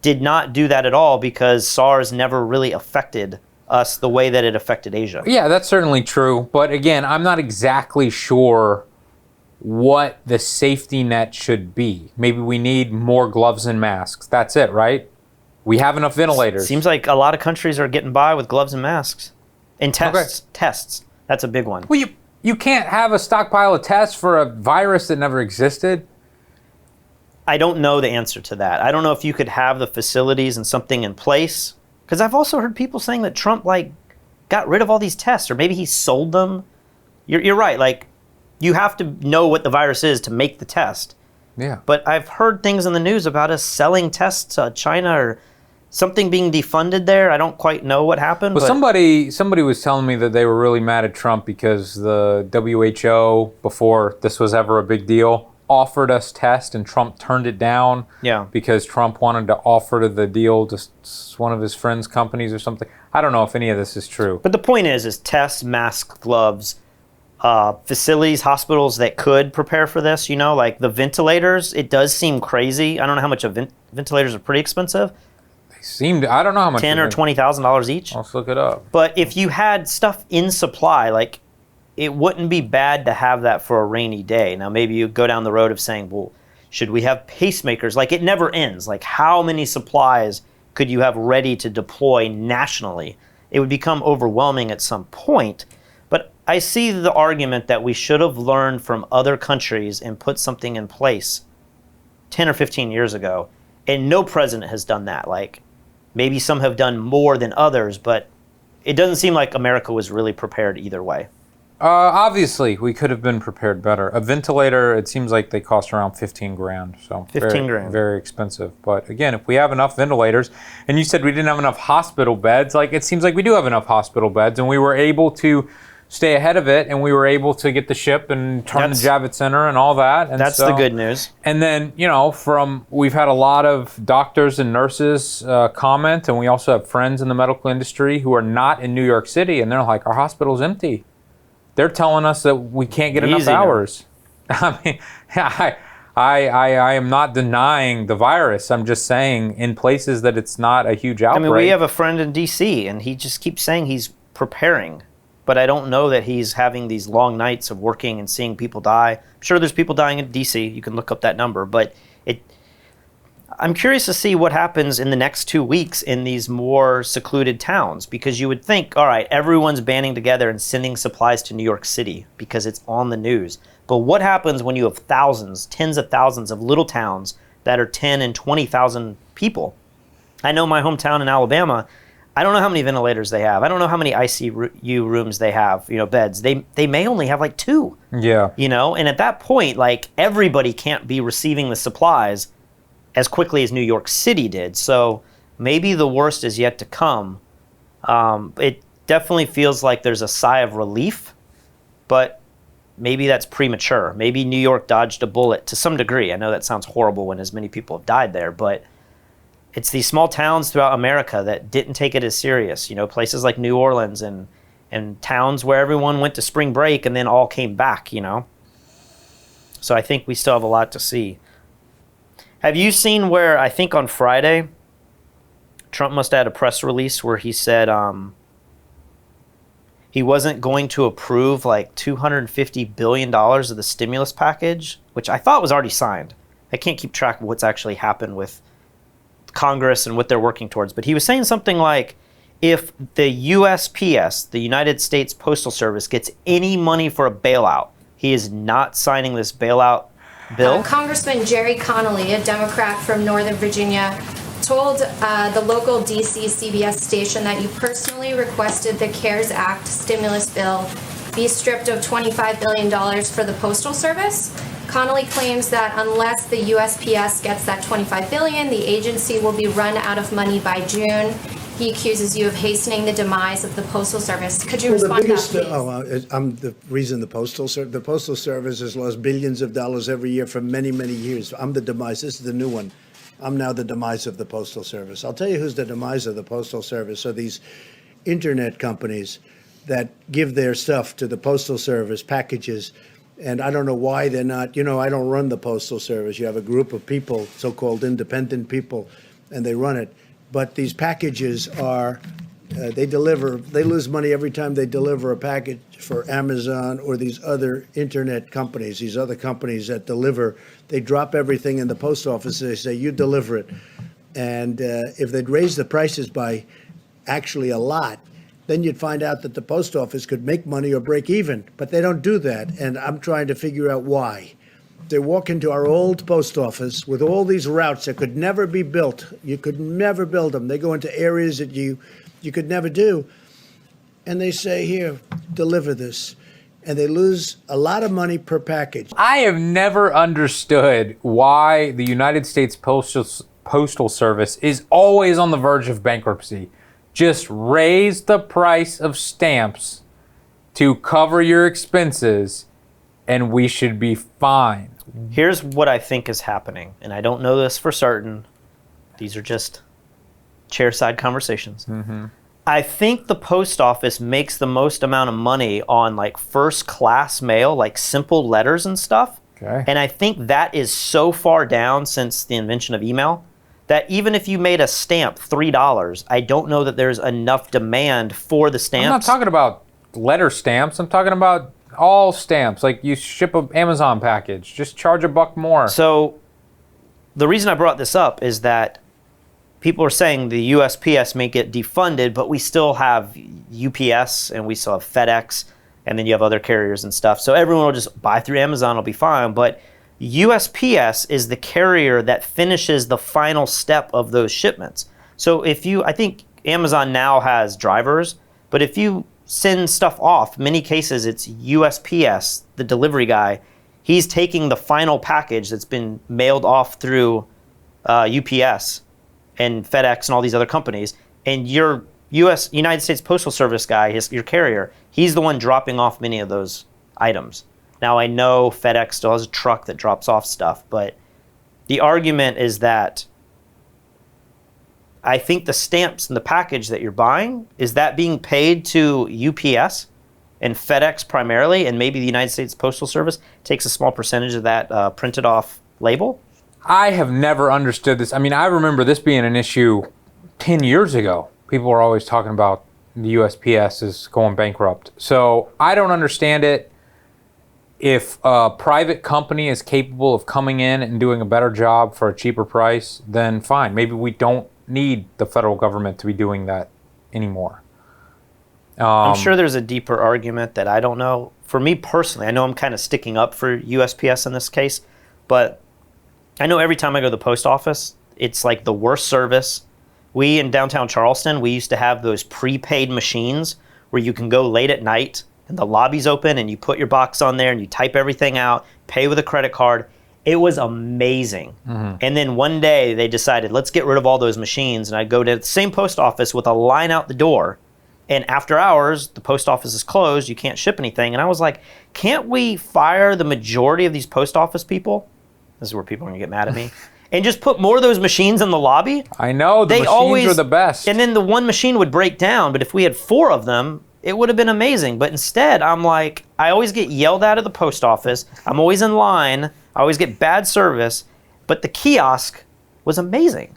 [SPEAKER 2] did not do that at all because SARS never really affected us the way that it affected Asia.
[SPEAKER 1] Yeah, that's certainly true. But again, I'm not exactly sure what the safety net should be. Maybe we need more gloves and masks. That's it, right? We have enough ventilators.
[SPEAKER 2] Seems like a lot of countries are getting by with gloves and masks. And tests. Okay. Tests. That's a big one.
[SPEAKER 1] Well, you can't have a stockpile of tests for a virus that never existed.
[SPEAKER 2] I don't know the answer to that. I don't know if you could have the facilities and something in place. Because I've also heard people saying that Trump like got rid of all these tests, or maybe he sold them. You're right. Like, you have to know what the virus is to make the test.
[SPEAKER 1] Yeah.
[SPEAKER 2] But I've heard things in the news about us selling tests to China or something being defunded there. I don't quite know what happened.
[SPEAKER 1] Well, somebody was telling me that they were really mad at Trump because the WHO, before this was ever a big deal, offered us tests and Trump turned it down.
[SPEAKER 2] Yeah.
[SPEAKER 1] Because Trump wanted to offer the deal to one of his friends' companies or something. I don't know if any of this is true.
[SPEAKER 2] But the point is tests, masks, gloves, facilities, hospitals that could prepare for this, you know, like the ventilators, it does seem crazy. I don't know how much ventilators are pretty expensive.
[SPEAKER 1] I don't know how much.
[SPEAKER 2] $10,000 or $20,000 each.
[SPEAKER 1] Let's look it up.
[SPEAKER 2] But if you had stuff in supply, like, it wouldn't be bad to have that for a rainy day. Now, maybe you go down the road of saying, well, should we have pacemakers? Like, it never ends. Like, how many supplies could you have ready to deploy nationally? It would become overwhelming at some point. But I see the argument that we should have learned from other countries and put something in place 10 or 15 years ago. And no president has done that. Like, maybe some have done more than others, but it doesn't seem like America was really prepared either way.
[SPEAKER 1] Obviously, we could have been prepared better. A ventilator, it seems like they cost around $15,000. So
[SPEAKER 2] 15 grand.
[SPEAKER 1] Very expensive. But again, if we have enough ventilators, and you said we didn't have enough hospital beds, like it seems like we do have enough hospital beds, and we were able to stay ahead of it, and we were able to get the ship and turn the Javits Center and all that. And
[SPEAKER 2] that's the good news.
[SPEAKER 1] And then, you know, we've had a lot of doctors and nurses comment, and we also have friends in the medical industry who are not in New York City, and they're like, our hospital's empty. They're telling us that we can't get enough hours. I mean, I am not denying the virus. I'm just saying in places that it's not a huge outbreak.
[SPEAKER 2] I mean, we have a friend in D.C., and he just keeps saying he's preparing. But I don't know that he's having these long nights of working and seeing people die. I'm sure there's people dying in D.C. You can look up that number. But I'm curious to see what happens in the next 2 weeks in these more secluded towns, because you would think, all right, everyone's banding together and sending supplies to New York City because it's on the news. But what happens when you have thousands, tens of thousands of little towns that are 10 and 20,000 people? I know my hometown in Alabama, I don't know how many ventilators they have. I don't know how many ICU rooms they have, you know, beds. They may only have like 2.
[SPEAKER 1] Yeah.
[SPEAKER 2] You know, and at that point, like, everybody can't be receiving the supplies as quickly as New York City did. So maybe the worst is yet to come. It definitely feels like there's a sigh of relief, but maybe that's premature. Maybe New York dodged a bullet to some degree. I know that sounds horrible when as many people have died there, but it's these small towns throughout America that didn't take it as serious. You know, places like New Orleans and towns where everyone went to spring break and then all came back, you know. So I think we still have a lot to see. Have you seen where, I think on Friday, Trump must have had a press release where he said he wasn't going to approve like $250 billion of the stimulus package, which I thought was already signed. I can't keep track of what's actually happened with Congress and what they're working towards. But he was saying something like, if the USPS, the United States Postal Service, gets any money for a bailout, he is not signing this bailout bill.
[SPEAKER 13] Congressman Jerry Connolly, a Democrat from Northern Virginia, told the local DC CBS station that you personally requested the CARES Act stimulus bill be stripped of $25 billion for the Postal Service. Connolly claims that unless the USPS gets that $25 billion, the agency will be run out of money by June. He accuses you of hastening the demise of the Postal Service. Could you respond to that, please?
[SPEAKER 11] I'm the reason the Postal Service has lost billions of dollars every year for many, many years. I'm the demise. This is the new one. I'm now the demise of the Postal Service. I'll tell you who's the demise of the Postal Service. Are these internet companies that give their stuff to the Postal Service, packages, and I don't know why they're not, I don't run the Postal Service. You have a group of people, so-called independent people, and they run it. But these packages are, they lose money every time they deliver a package for Amazon or these other internet companies, these other companies that deliver. They drop everything in the post office. They say, you deliver it. And if they'd raise the prices by actually a lot, then you'd find out that the post office could make money or break even. But they don't do that. And I'm trying to figure out why. They walk into our old post office with all these routes that could never be built. You could never build them. They go into areas that you could never do. And they say, here, deliver this. And they lose a lot of money per package.
[SPEAKER 1] I have never understood why the United States Postal Service is always on the verge of bankruptcy. Just raise the price of stamps to cover your expenses, and we should be fine.
[SPEAKER 2] Here's what I think is happening, and I don't know this for certain. These are just chairside conversations.
[SPEAKER 1] Mm-hmm.
[SPEAKER 2] I think the post office makes the most amount of money on like first class mail, like simple letters and stuff.
[SPEAKER 1] Okay.
[SPEAKER 2] And I think that is so far down since the invention of email that even if you made a stamp $3, I don't know that there's enough demand for the stamps.
[SPEAKER 1] I'm not talking about letter stamps. I'm talking about all stamps. Like you ship an Amazon package, just charge $1 more.
[SPEAKER 2] So the reason I brought this up is that people are saying the USPS may get defunded, but we still have UPS and we still have FedEx, and then you have other carriers and stuff. So everyone will just buy through Amazon, it'll be fine. But USPS is the carrier that finishes the final step of those shipments. So I think Amazon now has drivers, but if you send stuff off, many cases it's USPS, the delivery guy. He's taking the final package that's been mailed off through UPS and FedEx and all these other companies, and your United States Postal Service guy, your carrier, he's the one dropping off many of those items. Now I know FedEx still has a truck that drops off stuff, but the argument is that I think the stamps and the package that you're buying, is that being paid to UPS and FedEx primarily, and maybe the United States Postal Service takes a small percentage of that printed off label?
[SPEAKER 1] I have never understood this. I mean, I remember this being an issue 10 years ago. People were always talking about the USPS is going bankrupt. So I don't understand it. If a private company is capable of coming in and doing a better job for a cheaper price, then fine. Maybe we don't need the federal government to be doing that anymore.
[SPEAKER 2] I'm sure there's a deeper argument that I don't know. For me personally, I know I'm kind of sticking up for USPS in this case, but I know every time I go to the post office, it's like the worst service. We in downtown Charleston, we used to have those prepaid machines where you can go late at night and the lobby's open and you put your box on there and you type everything out, pay with a credit card. It was amazing. Mm-hmm. And then one day they decided, let's get rid of all those machines. And I'd go to the same post office with a line out the door. And after hours, the post office is closed. You can't ship anything. And I was like, can't we fire the majority of these post office people? This is where people are going to get mad at me. And just put more of those machines in the lobby?
[SPEAKER 1] I know, the machines are the best.
[SPEAKER 2] And then the one machine would break down. But if we had 4 of them, it would have been amazing. But instead, I'm like, I always get yelled at the post office. I'm always in line. I always get bad service. But the kiosk was amazing.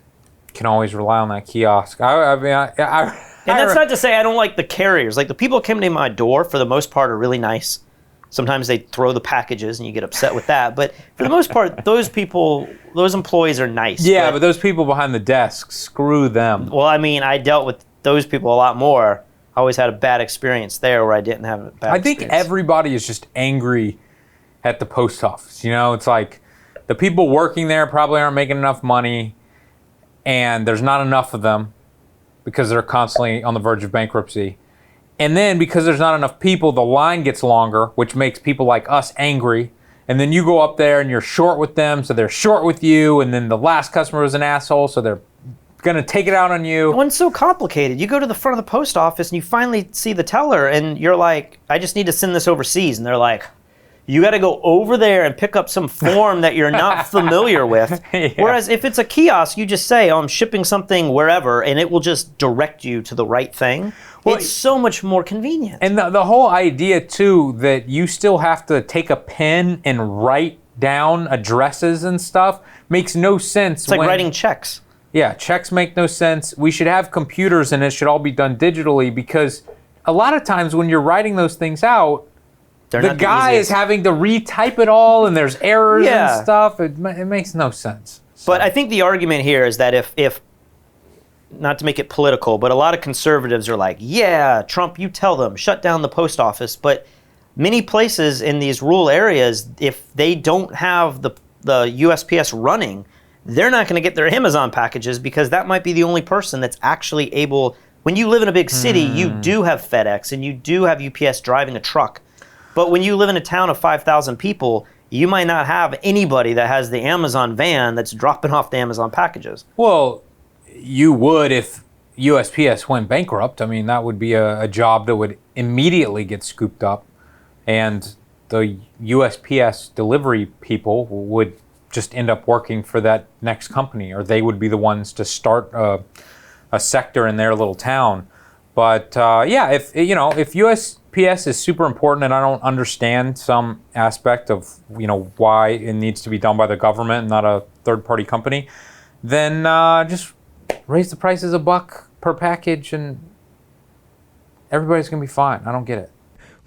[SPEAKER 1] Can always rely on that kiosk. I mean,
[SPEAKER 2] and that's not to say I don't like the carriers. Like the people who come to my door, for the most part, are really nice. Sometimes they throw the packages and you get upset with that. But for the most part, those employees are nice.
[SPEAKER 1] Yeah, but those people behind the desk, screw them.
[SPEAKER 2] Well, I mean, I dealt with those people a lot more. I always had a bad experience there where I didn't have a bad experience.
[SPEAKER 1] I think everybody is just angry at the post office. You know, it's like the people working there probably aren't making enough money and there's not enough of them because they're constantly on the verge of bankruptcy. And then because there's not enough people, the line gets longer, which makes people like us angry. And then you go up there and you're short with them, so they're short with you. And then the last customer was an asshole, so they're going to take it out on you.
[SPEAKER 2] One's so complicated. You go to the front of the post office and you finally see the teller and you're like, I just need to send this overseas. And they're like, you got to go over there and pick up some form that you're not familiar with. Yeah. Whereas if it's a kiosk, you just say, I'm shipping something wherever, and it will just direct you to the right thing. Well, it's so much more convenient.
[SPEAKER 1] And the whole idea, too, that you still have to take a pen and write down addresses and stuff makes no sense.
[SPEAKER 2] It's like writing checks.
[SPEAKER 1] Yeah, checks make no sense. We should have computers and it should all be done digitally because a lot of times when you're writing those things out, the guy is having to retype it all and there's errors and stuff. It makes no sense.
[SPEAKER 2] So. But I think the argument here is that if, not to make it political, but a lot of conservatives are like, yeah, Trump, you tell them, shut down the post office. But many places in these rural areas, if they don't have the USPS running, they're not going to get their Amazon packages because that might be the only person that's actually able. When you live in a big city, you do have FedEx and you do have UPS driving a truck. But when you live in a town of 5,000 people, you might not have anybody that has the Amazon van that's dropping off the Amazon packages.
[SPEAKER 1] Well, you would if USPS went bankrupt. I mean, that would be a job that would immediately get scooped up. And the USPS delivery people would just end up working for that next company, or they would be the ones to start a sector in their little town. But yeah, if USPS is super important, and I don't understand some aspect of why it needs to be done by the government, not a third-party company, then just raise the prices $1 per package, and everybody's gonna be fine. I don't get it.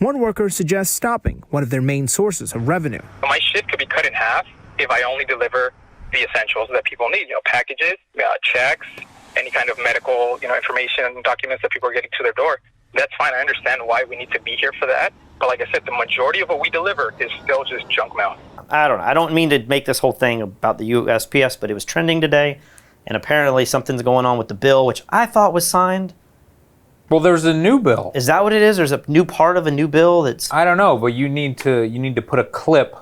[SPEAKER 14] One worker suggests stopping one of their main sources of revenue.
[SPEAKER 15] My shift could be cut in half if I only deliver the essentials that people need. Packages, checks, any kind of medical, information, documents that people are getting to their door. That's fine. I understand why we need to be here for that. But like I said, the majority of what we deliver is still just junk mail.
[SPEAKER 2] I don't know. I don't mean to make this whole thing about the USPS, but it was trending today. And apparently something's going on with the bill, which I thought was signed.
[SPEAKER 1] Well, there's a new bill.
[SPEAKER 2] Is that what it is? There's a new part of a new bill that's...
[SPEAKER 1] I don't know, but you need to put a clip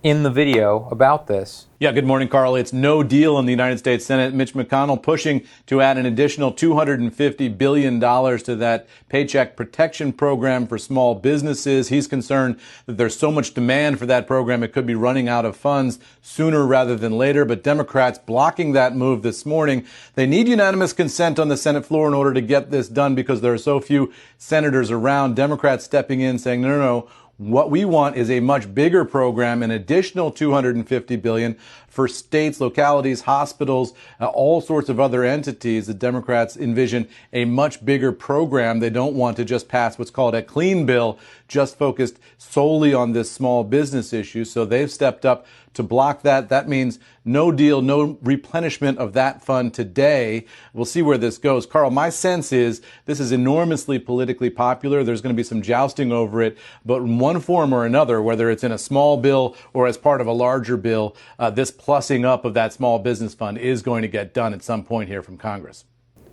[SPEAKER 1] in the video about this.
[SPEAKER 16] Yeah, good morning, Carl. It's no deal in the United States Senate. Mitch McConnell pushing to add an additional $250 billion to that Paycheck Protection Program for small businesses. He's concerned that there's so much demand for that program, it could be running out of funds sooner rather than later. But Democrats blocking that move this morning. They need unanimous consent on the Senate floor in order to get this done because there are so few senators around. Democrats stepping in saying, no. What we want is a much bigger program, an additional $250 billion for states, localities, hospitals, all sorts of other entities. The Democrats envision a much bigger program. They don't want to just pass what's called a clean bill, just focused solely on this small business issue. So they've stepped up to block that. That means no deal, no replenishment of that fund today. We'll see where this goes. Carl, my sense is this is enormously politically popular. There's going to be some jousting over it, but in one form or another, whether it's in a small bill or as part of a larger bill, this plussing up of that small business fund is going to get done at some point here from Congress.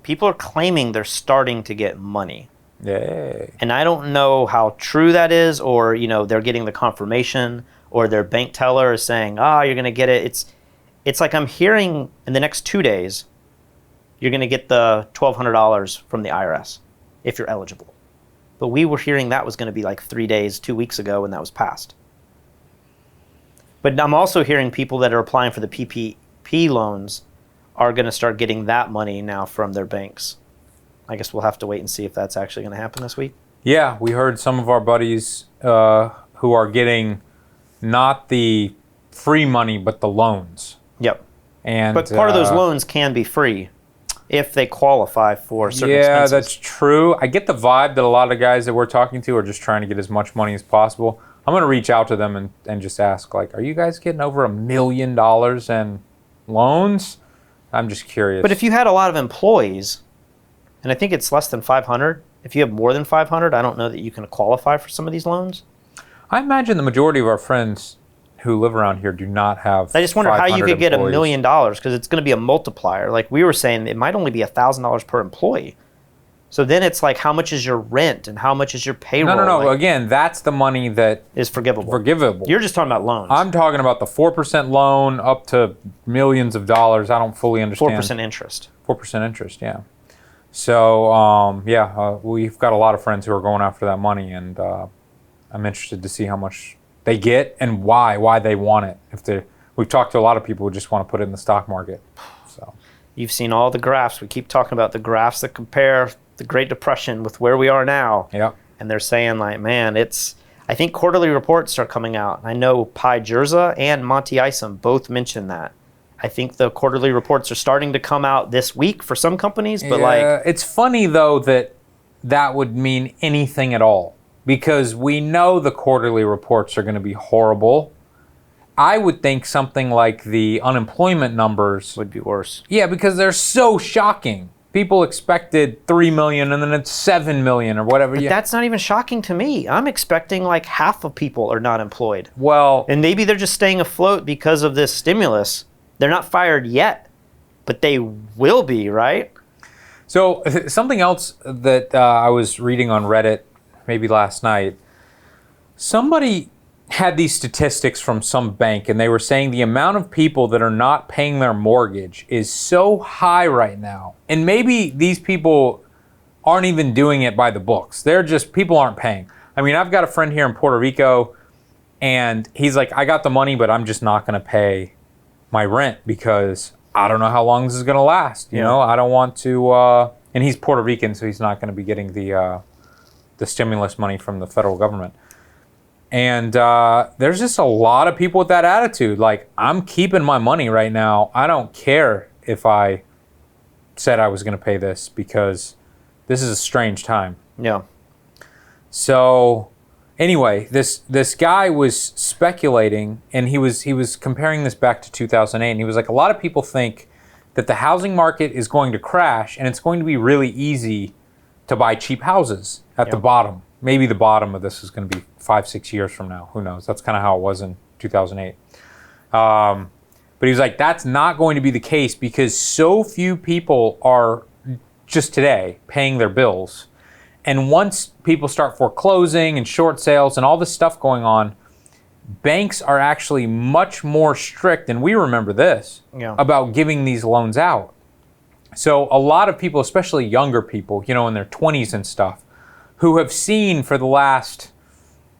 [SPEAKER 2] People are claiming they're starting to get money.
[SPEAKER 1] Yay.
[SPEAKER 2] And I don't know how true that is, or, they're getting the confirmation, or their bank teller is saying, you're going to get it. It's like I'm hearing in the next 2 days, you're going to get the $1,200 from the IRS if you're eligible. But we were hearing that was going to be like 3 days, 2 weeks ago when that was passed. But I'm also hearing people that are applying for the PPP loans are going to start getting that money now from their banks. I guess we'll have to wait and see if that's actually going to happen this week.
[SPEAKER 1] Yeah, we heard some of our buddies who are getting not the free money, but the loans.
[SPEAKER 2] Yep.
[SPEAKER 1] And
[SPEAKER 2] but part of those loans can be free if they qualify for certain expenses.
[SPEAKER 1] That's true. I get the vibe that a lot of guys that we're talking to are just trying to get as much money as possible. I'm going to reach out to them and just ask, like, are you guys getting over $1 million in loans? I'm just curious.
[SPEAKER 2] But if you had a lot of employees, and I think it's less than 500, if you have more than 500, I don't know that you can qualify for some of these loans.
[SPEAKER 1] I imagine the majority of our friends who live around here do not have.
[SPEAKER 2] I just wonder how you could get $1
[SPEAKER 1] employees.
[SPEAKER 2] million, because it's going to be a multiplier. Like we were saying, it might only be $1,000 per employee. So then it's like, how much is your rent and how much is your payroll?
[SPEAKER 1] No.
[SPEAKER 2] Like,
[SPEAKER 1] Again, that's the money that
[SPEAKER 2] is forgivable.
[SPEAKER 1] You're
[SPEAKER 2] just talking about loans.
[SPEAKER 1] I'm talking about the 4% loan up to millions of dollars. I don't fully understand.
[SPEAKER 2] 4% interest.
[SPEAKER 1] 4% interest, yeah. So, we've got a lot of friends who are going after that money, and I'm interested to see how much they get and why they want it. We've talked to a lot of people who just want to put it in the stock market. So
[SPEAKER 2] you've seen all the graphs. We keep talking about the graphs that compare the Great Depression with where we are now.
[SPEAKER 1] Yeah.
[SPEAKER 2] And they're saying, like, man, I think quarterly reports are coming out. I know Pi Jerza and Monty Isom both mentioned that. I think the quarterly reports are starting to come out this week for some companies, but
[SPEAKER 1] it's funny though that would mean anything at all, because we know the quarterly reports are going to be horrible. I would think something like the unemployment numbers
[SPEAKER 2] would be worse.
[SPEAKER 1] Yeah, because they're so shocking. People expected 3 million and then it's 7 million or whatever.
[SPEAKER 2] But that's not even shocking to me. I'm expecting like half of people are not employed.
[SPEAKER 1] Well,
[SPEAKER 2] and maybe they're just staying afloat because of this stimulus. They're not fired yet, but they will be, right?
[SPEAKER 1] So something else that I was reading on Reddit maybe last night, somebody had these statistics from some bank, and they were saying the amount of people that are not paying their mortgage is so high right now. And maybe these people aren't even doing it by the books. People aren't paying. I mean, I've got a friend here in Puerto Rico, and he's like, I got the money, but I'm just not going to pay my rent because I don't know how long this is going to last. You know, I don't want to, and he's Puerto Rican, so he's not going to be getting the stimulus money from the federal government. And there's just a lot of people with that attitude. Like, I'm keeping my money right now. I don't care if I said I was going to pay this because this is a strange time.
[SPEAKER 2] Yeah.
[SPEAKER 1] So anyway, this guy was speculating, and he was comparing this back to 2008. And he was like, a lot of people think that the housing market is going to crash, and it's going to be really easy to buy cheap houses at the bottom. Maybe the bottom of this is going to be 5-6 years from now. Who knows? That's kind of how it was in 2008. But he was like, that's not going to be the case because so few people are just today paying their bills. And once people start foreclosing and short sales and all this stuff going on, banks are actually much more strict, and we remember this, about giving these loans out. So a lot of people, especially younger people, in their 20s and stuff, who have seen for the last,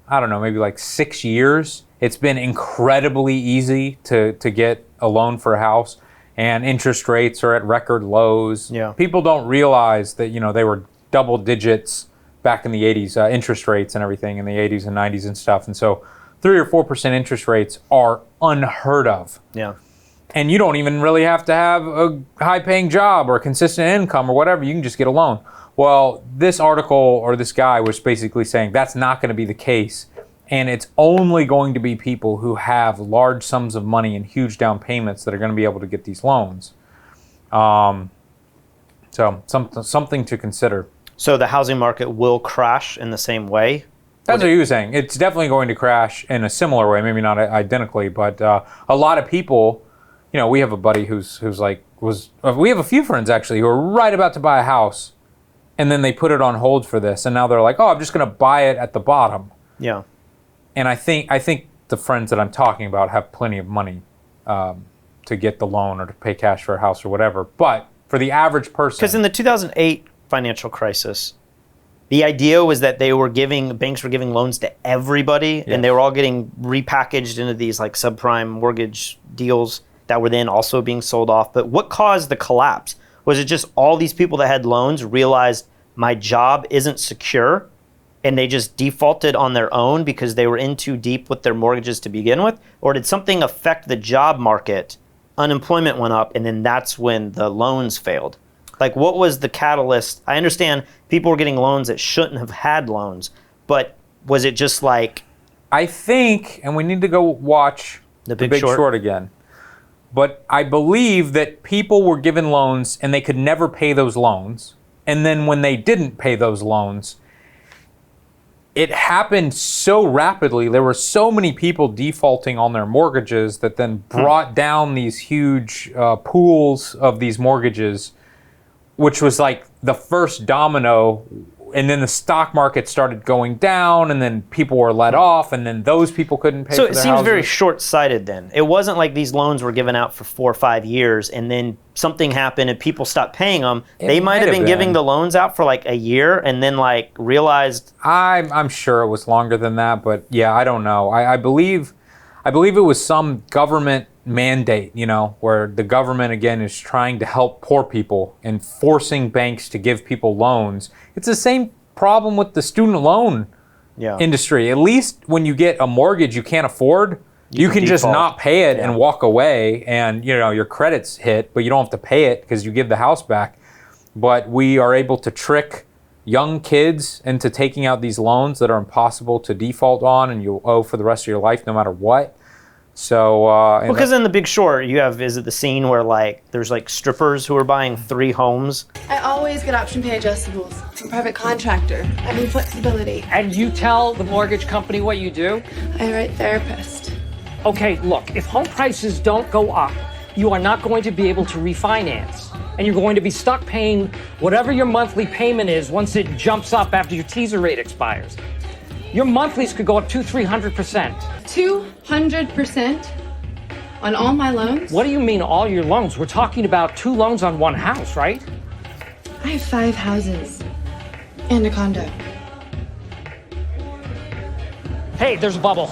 [SPEAKER 1] I don't know, maybe like 6 years, it's been incredibly easy to get a loan for a house, and interest rates are at record lows.
[SPEAKER 2] Yeah.
[SPEAKER 1] People don't realize that, they were double digits back in the 80s, interest rates and everything in the 80s and 90s and stuff. And so 3 or 4% interest rates are unheard of.
[SPEAKER 2] Yeah.
[SPEAKER 1] And you don't even really have to have a high-paying job or a consistent income or whatever. You can just get a loan. Well, this article or this guy was basically saying that's not going to be the case. And it's only going to be people who have large sums of money and huge down payments that are going to be able to get these loans. So something to consider.
[SPEAKER 2] So the housing market will crash in the same way?
[SPEAKER 1] That's what he was saying. It's definitely going to crash in a similar way, maybe not identically, but a lot of people, we have a buddy who's like, we have a few friends actually who are right about to buy a house, and then they put it on hold for this, and now they're like, oh, I'm just going to buy it at the bottom.
[SPEAKER 2] Yeah.
[SPEAKER 1] And I think the friends that I'm talking about have plenty of money to get the loan or to pay cash for a house or whatever. But for the average person,
[SPEAKER 2] because in the 2008 financial crisis, the idea was that banks were giving loans to everybody, and they were all getting repackaged into these like subprime mortgage deals that were then also being sold off. But what caused the collapse? Was it just all these people that had loans realized my job isn't secure, and they just defaulted on their own because they were in too deep with their mortgages to begin with? Or did something affect the job market unemployment went up, and then that's when the loans failed. Like, what was the catalyst? I understand people were getting loans that shouldn't have had loans, but was it just like...
[SPEAKER 1] I think, and we need to go watch The Big Short again, but I believe that people were given loans and they could never pay those loans. And then when they didn't pay those loans, it happened so rapidly. There were so many people defaulting on their mortgages that then brought down these huge pools of these mortgages, which was like the first domino. And then the stock market started going down, and then people were let off, and then those people couldn't pay for their houses.
[SPEAKER 2] So it seems very short-sighted then. It wasn't like these loans were given out for 4 or 5 years, and then something happened and people stopped paying them. They might have been giving the loans out for like a year and then like realized...
[SPEAKER 1] I'm sure it was longer than that, but yeah, I don't know. I believe it was some government mandate, you know, where the government again is trying to help poor people and forcing banks to give people loans. It's the same problem with the student loan industry. At least when you get a mortgage you can't afford, you can just not pay it and walk away, and you know your credit's hit, but you don't have to pay it because you give the house back. But we are able to trick young kids into taking out these loans that are impossible to default on, and you'll owe for the rest of your life no matter what. So
[SPEAKER 2] because in The Big Short you have, is it the scene where like there's like strippers who are buying 3 homes?
[SPEAKER 17] I always get option pay adjustables. I'm a private contractor. I need flexibility.
[SPEAKER 18] And you tell the mortgage company what you do?
[SPEAKER 17] I write therapist.
[SPEAKER 18] Okay, look, if home prices don't go up, you are not going to be able to refinance. And you're going to be stuck paying whatever your monthly payment is once it jumps up after your teaser rate expires. Your monthlies could go up 200-300%.
[SPEAKER 17] 200% on all my loans?
[SPEAKER 18] What do you mean all your loans? We're talking about 2 loans on 1 house, right?
[SPEAKER 17] I have 5 houses and a condo.
[SPEAKER 18] Hey, there's a bubble.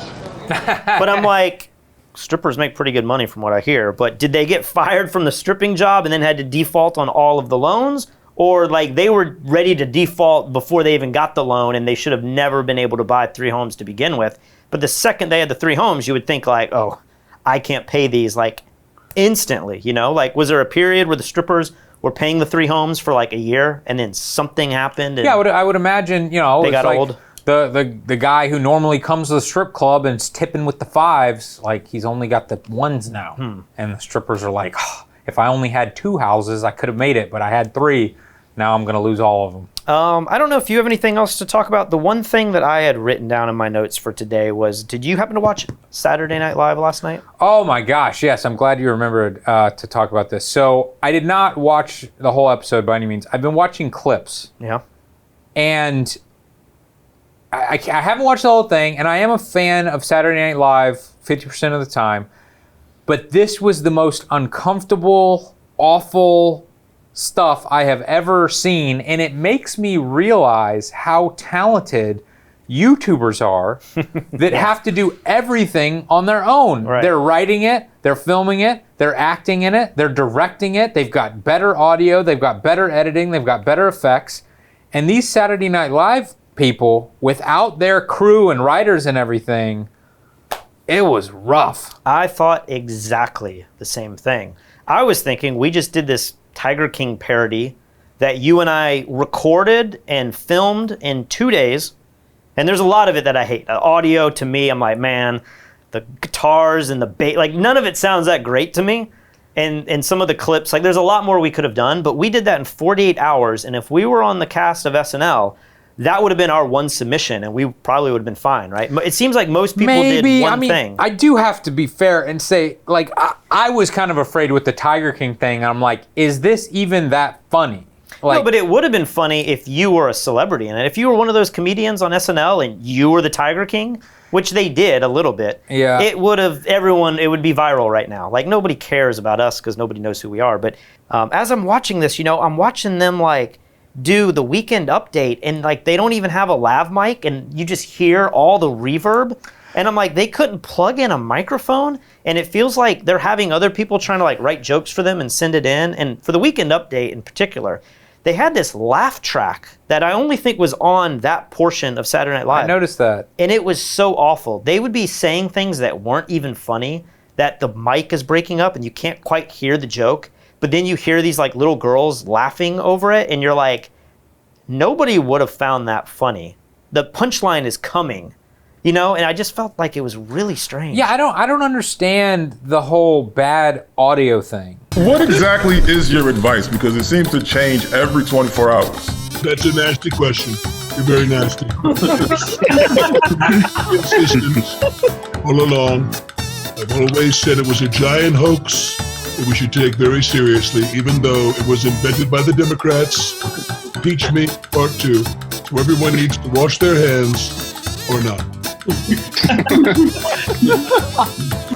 [SPEAKER 2] But I'm like, strippers make pretty good money from what I hear, but did they get fired from the stripping job and then had to default on all of the loans? Or like they were ready to default before they even got the loan and they should have never been able to buy 3 homes to begin with. But the second they had the 3 homes, you would think like, oh, I can't pay these like instantly, you know? Like was there a period where the strippers were paying the 3 homes for like a year and then something happened? And
[SPEAKER 1] yeah, I would imagine, you know,
[SPEAKER 2] they got
[SPEAKER 1] like
[SPEAKER 2] old.
[SPEAKER 1] The guy who normally comes to the strip club and is tipping with the 5s, like he's only got the 1s now. And the strippers are like, oh, if I only had 2 houses, I could have made it, but I had 3. Now I'm going to lose all of them.
[SPEAKER 2] I don't know if you have anything else to talk about. The one thing that I had written down in my notes for today was, did you happen to watch Saturday Night Live last night?
[SPEAKER 1] Oh my gosh, yes. I'm glad you remembered to talk about this. So I did not watch the whole episode by any means. I've been watching clips.
[SPEAKER 2] Yeah.
[SPEAKER 1] And I haven't watched the whole thing, and I am a fan of Saturday Night Live 50% of the time. But this was the most uncomfortable, awful stuff I have ever seen, and it makes me realize how talented YouTubers are that have to do everything on their own.
[SPEAKER 2] Right.
[SPEAKER 1] They're writing it, they're filming it, they're acting in it, they're directing it, they've got better audio, they've got better editing, they've got better effects. And these Saturday Night Live people, without their crew and writers and everything, it was rough.
[SPEAKER 2] I thought exactly the same thing. I was thinking we just did this Tiger King parody that you and I recorded and filmed in 2 days. And there's a lot of it that I hate. The audio, to me, I'm like, man, the guitars and the bass, like none of it sounds that great to me. And some of the clips, like there's a lot more we could have done, but we did that in 48 hours. And if we were on the cast of SNL, that would have been our one submission, and we probably would have been fine, right? It seems like most people did one thing.
[SPEAKER 1] I do have to be fair and say, like, I was kind of afraid with the Tiger King thing. I'm like, is this even that funny? Like,
[SPEAKER 2] no, but it would have been funny if you were a celebrity in it. If you were one of those comedians on SNL and you were the Tiger King, which they did a little bit,
[SPEAKER 1] yeah,
[SPEAKER 2] it would have, it would be viral right now. Like, nobody cares about us because nobody knows who we are. But as I'm watching this, you know, I'm watching them, like, do the Weekend Update, and like they don't even have a lav mic, and you just hear all the reverb, and I'm like, they couldn't plug in a microphone, and it feels like they're having other people trying to like write jokes for them and send it in. And for the Weekend Update in particular, they had this laugh track that I only think was on that portion of Saturday Night Live.
[SPEAKER 1] I noticed that.
[SPEAKER 2] And it was so awful. They would be saying things that weren't even funny, that the mic is breaking up and you can't quite hear the joke, but then you hear these like little girls laughing over it and you're like, nobody would have found that funny. The punchline is coming, you know, and I just felt like it was really strange.
[SPEAKER 1] Yeah, I don't understand the whole bad audio thing.
[SPEAKER 19] What exactly is your advice? Because it seems to change every 24 hours.
[SPEAKER 20] That's a nasty question. You're very nasty. All along, I've always said it was a giant hoax that we should take very seriously, even though it was invented by the Democrats. Impeach me, part 2. So everyone needs to wash their hands or not.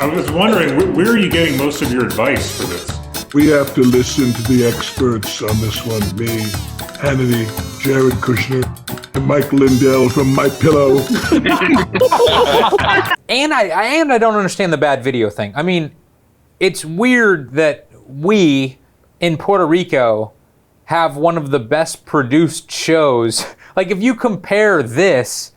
[SPEAKER 21] I was wondering, where are you getting most of your advice for this?
[SPEAKER 20] We have to listen to the experts on this one. Me, Hannity, Jared Kushner, and Mike Lindell from My Pillow.
[SPEAKER 1] And I don't understand the bad video thing. I mean, it's weird that we in Puerto Rico have one of the best produced shows. Like if you compare this,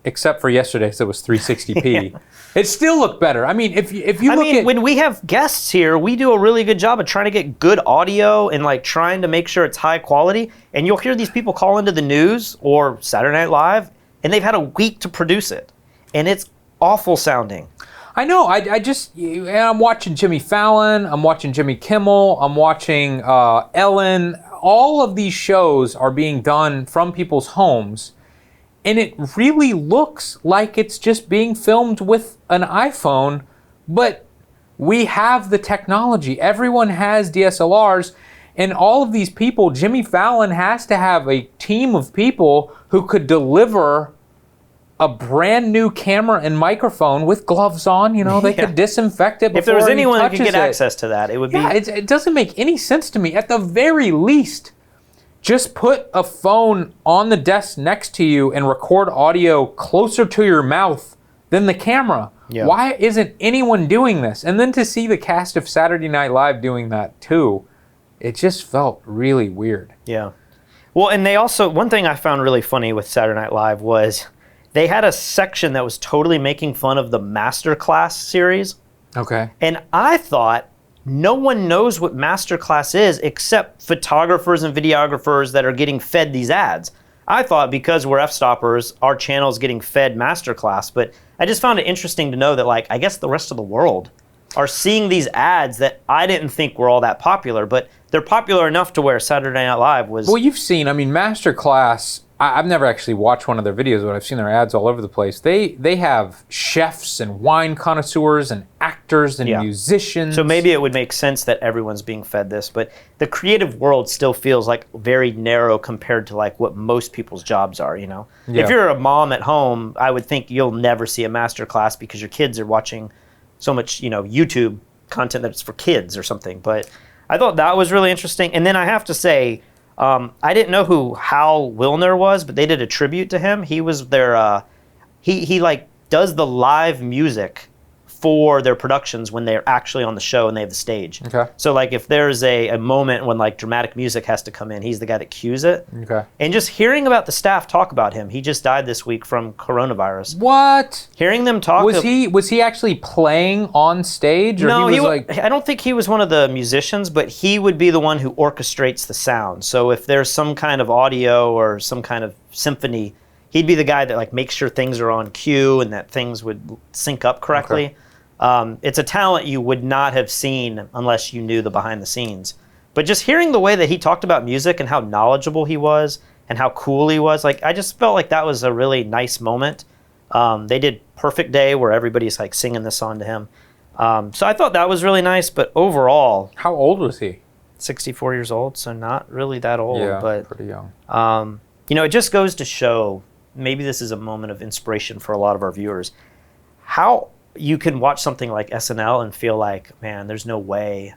[SPEAKER 1] except for yesterday's, it was 360p. Yeah. It still looked better. I mean, if you look at
[SPEAKER 2] when we have guests here, we do a really good job of trying to get good audio and like trying to make sure it's high quality. And you'll hear these people call into the news or Saturday Night Live, and they've had a week to produce it, and it's awful sounding.
[SPEAKER 1] I know. I'm watching Jimmy Fallon. I'm watching Jimmy Kimmel. I'm watching Ellen. All of these shows are being done from people's homes. And it really looks like it's just being filmed with an iPhone, but we have the technology. Everyone has DSLRs, and all of these people, Jimmy Fallon has to have a team of people who could deliver a brand new camera and microphone with gloves on. You know, they could disinfect it before
[SPEAKER 2] if there was
[SPEAKER 1] he
[SPEAKER 2] anyone that
[SPEAKER 1] touches
[SPEAKER 2] could get
[SPEAKER 1] it.
[SPEAKER 2] access to that, it would be.
[SPEAKER 1] It doesn't make any sense to me. At the very least, just put a phone on the desk next to you and record audio closer to your mouth than the camera. Yeah. Why isn't anyone doing this? And then to see the cast of Saturday Night Live doing that too, it just felt really weird.
[SPEAKER 2] Yeah. Well, and they also, one thing I found really funny with Saturday Night Live was they had a section that was totally making fun of the Masterclass series.
[SPEAKER 1] Okay.
[SPEAKER 2] And I thought, no one knows what Masterclass is except photographers and videographers that are getting fed these ads. I thought because we're Fstoppers, our channel is getting fed Masterclass, but I just found it interesting to know that, like, I guess the rest of the world are seeing these ads that I didn't think were all that popular, but they're popular enough to where Saturday Night Live was.
[SPEAKER 1] Well, you've seen, I mean, Masterclass, I've never actually watched one of their videos, but I've seen their ads all over the place. They have chefs and wine connoisseurs and actors and musicians.
[SPEAKER 2] So maybe it would make sense that everyone's being fed this, but the creative world still feels like very narrow compared to like what most people's jobs are, you know? Yeah. If you're a mom at home, I would think you'll never see a master class because your kids are watching so much, you know, YouTube content that's for kids or something. But I thought that was really interesting. And then I have to say, I didn't know who Hal Wilner was, but they did a tribute to him. He was their, he like does the live music for their productions when they're actually on the show and they have the stage.
[SPEAKER 1] Okay.
[SPEAKER 2] So like if there's a moment when like dramatic music has to come in, he's the guy that cues it.
[SPEAKER 1] Okay.
[SPEAKER 2] And just hearing about the staff talk about him, he just died this week from coronavirus.
[SPEAKER 1] What?
[SPEAKER 2] Hearing them talk.
[SPEAKER 1] Was he actually playing on stage? Or
[SPEAKER 2] No,
[SPEAKER 1] he was like...
[SPEAKER 2] I don't think he was one of the musicians, but he would be the one who orchestrates the sound. So if there's some kind of audio or some kind of symphony, he'd be the guy that like makes sure things are on cue and that things would sync up correctly. Okay. It's a talent you would not have seen unless you knew the behind the scenes. But just hearing the way that he talked about music and how knowledgeable he was and how cool he was, like I just felt like that was a really nice moment. They did Perfect Day where everybody's like singing this song to him. So I thought that was really nice, but overall...
[SPEAKER 1] How old was he?
[SPEAKER 2] 64 years old, so not really that old.
[SPEAKER 1] Yeah,
[SPEAKER 2] but
[SPEAKER 1] pretty young.
[SPEAKER 2] You know, it just goes to show, maybe this is a moment of inspiration for a lot of our viewers, how you can watch something like SNL and feel like, man, there's no way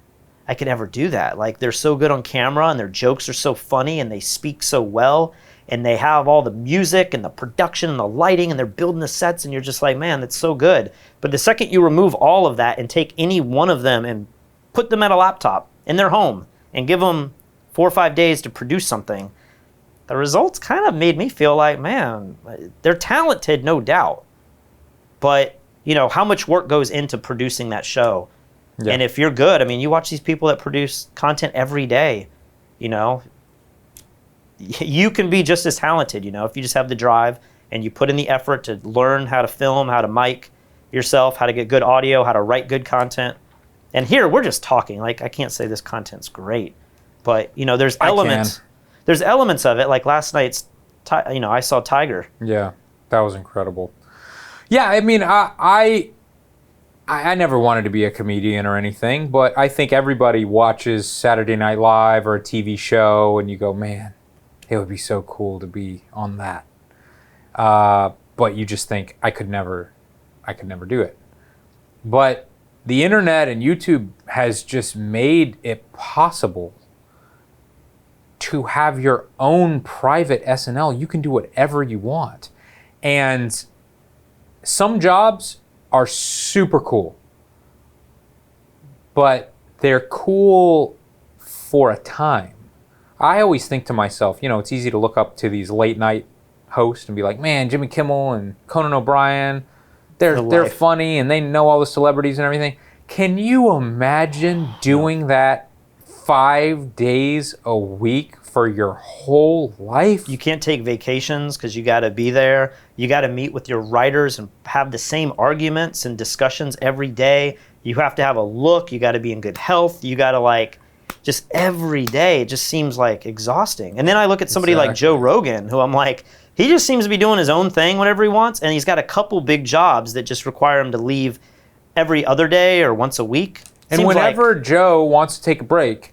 [SPEAKER 2] I could ever do that. Like, they're so good on camera and their jokes are so funny and they speak so well and they have all the music and the production and the lighting and they're building the sets and you're just like, man, that's so good. But the second you remove all of that and take any one of them and put them at a laptop in their home and give them 4 or 5 days to produce something, the results kind of made me feel like, man, they're talented, no doubt. But you know, how much work goes into producing that show. Yeah. And if you're good, I mean, you watch these people that produce content every day, you know, you can be just as talented, you know, if you just have the drive and you put in the effort to learn how to film, how to mic yourself, how to get good audio, how to write good content. And here we're just talking. Like, I can't say this content's great, but you know, there's elements of it. Like last night's, you know, I saw Tiger.
[SPEAKER 1] Yeah, that was incredible. Yeah, I mean, I never wanted to be a comedian or anything, but I think everybody watches Saturday Night Live or a TV show and you go, man, it would be so cool to be on that. But you just think, I could never do it. But the internet and YouTube has just made it possible to have your own private SNL. You can do whatever you want. And some jobs are super cool, but they're cool for a time. I always think to myself, you know, it's easy to look up to these late night hosts and be like, man, Jimmy Kimmel and Conan O'Brien, they're funny and they know all the celebrities and everything. Can you imagine doing that 5 days a week for your whole life?
[SPEAKER 2] You can't take vacations because you got to be there. You got to meet with your writers and have the same arguments and discussions every day. You have to have a look. You got to be in good health. You got to like, just every day. It just seems like exhausting. And then I look at somebody like Joe Rogan, who I'm like, he just seems to be doing his own thing whenever he wants. And he's got a couple big jobs that just require him to leave every other day or once a week.
[SPEAKER 1] And whenever Joe wants to take a break,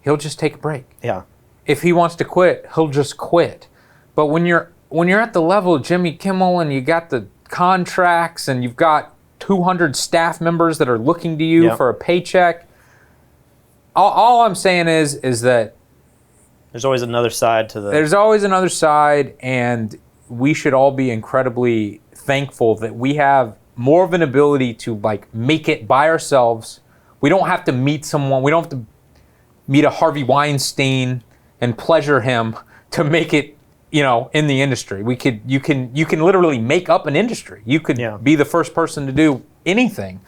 [SPEAKER 1] he'll just take a break.
[SPEAKER 2] Yeah.
[SPEAKER 1] If he wants to quit, he'll just quit. But when you're at the level of Jimmy Kimmel and you got the contracts and you've got 200 staff members that are looking to you for a paycheck, all I'm saying is that
[SPEAKER 2] there's always another side to the...
[SPEAKER 1] There's always another side, and we should all be incredibly thankful that we have more of an ability to like make it by ourselves. We don't have to meet someone. We don't have to meet a Harvey Weinstein and pleasure him to make it, you know, in the industry. You can literally make up an industry. You could be the first person to do anything.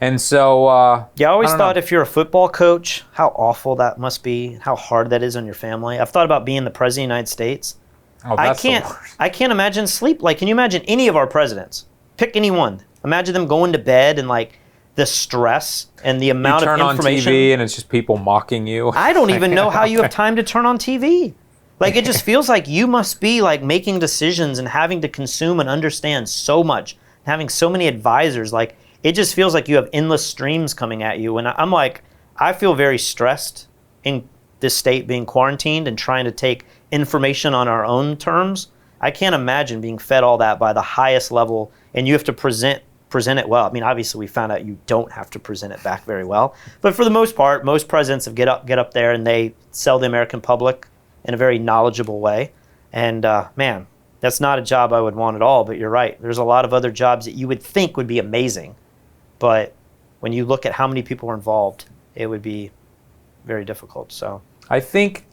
[SPEAKER 1] And so
[SPEAKER 2] I always thought if you're a football coach, how awful that must be, how hard that is on your family. I've thought about being the president of the United States.
[SPEAKER 1] Oh, that's the worst.
[SPEAKER 2] I can't imagine sleep. Like, can you imagine any of our presidents? Pick any one. Imagine them going to bed and like the stress and the amount of information.
[SPEAKER 1] You turn on TV and it's just people mocking you.
[SPEAKER 2] I don't even know how you have time to turn on TV. Like, it just feels like you must be like making decisions and having to consume and understand so much, having so many advisors. Like, it just feels like you have endless streams coming at you. And I'm like, I feel very stressed in this state being quarantined and trying to take information on our own terms. I can't imagine being fed all that by the highest level, and you have to present it well. I mean, obviously we found out you don't have to present it back very well, but for the most part, most presidents get up there and they sell the American public in a very knowledgeable way. And man, that's not a job I would want at all, but you're right. There's a lot of other jobs that you would think would be amazing, but when you look at how many people are involved, it would be very difficult. So
[SPEAKER 1] I think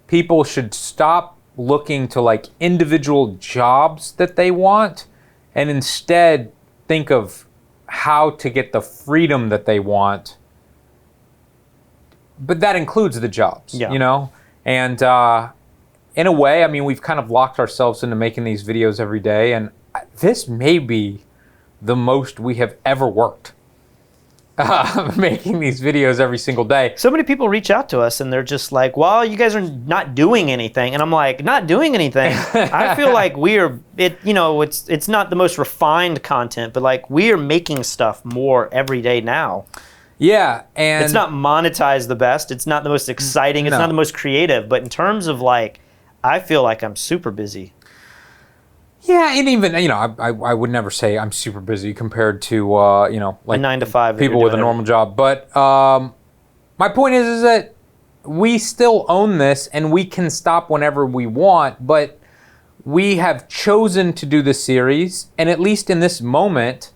[SPEAKER 1] people should stop looking to like individual jobs that they want and instead think of how to get the freedom that they want. But that includes the jobs, you know? And in a way, I mean, we've kind of locked ourselves into making these videos every day, and this may be the most we have ever worked. Making these videos every single day.
[SPEAKER 2] So many people reach out to us and they're just like, well, you guys are not doing anything. And I'm like, not doing anything. I feel like it's not the most refined content, but like we are making stuff more every day now.
[SPEAKER 1] Yeah. And
[SPEAKER 2] it's not monetized the best. It's not the most exciting. It's not the most creative. But in terms of like, I feel like I'm super busy.
[SPEAKER 1] Yeah, and even, you know, I would never say I'm super busy compared to, you know, like
[SPEAKER 2] a 9 to 5
[SPEAKER 1] people with a normal job. But my point is that we still own this and we can stop whenever we want, but we have chosen to do this series, and at least in this moment,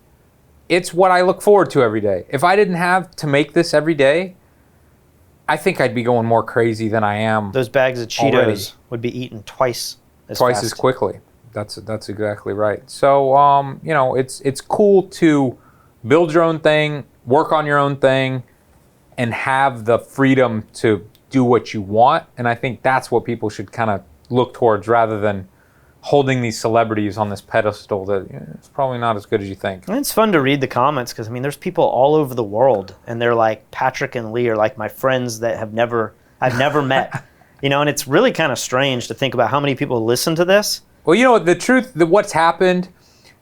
[SPEAKER 1] it's what I look forward to every day. If I didn't have to make this every day, I think I'd be going more crazy than I am.
[SPEAKER 2] Those bags of Cheetos would be eaten twice as
[SPEAKER 1] quickly. That's exactly right. So you know, it's cool to build your own thing, work on your own thing, and have the freedom to do what you want. And I think that's what people should kind of look towards, rather than holding these celebrities on this pedestal that it's probably not as good as you think.
[SPEAKER 2] And it's fun to read the comments because, I mean, there's people all over the world, and they're like, Patrick and Lee are like my friends that I've never met. You know, and it's really kind of strange to think about how many people listen to this.
[SPEAKER 1] Well, you know, the truth, what's happened,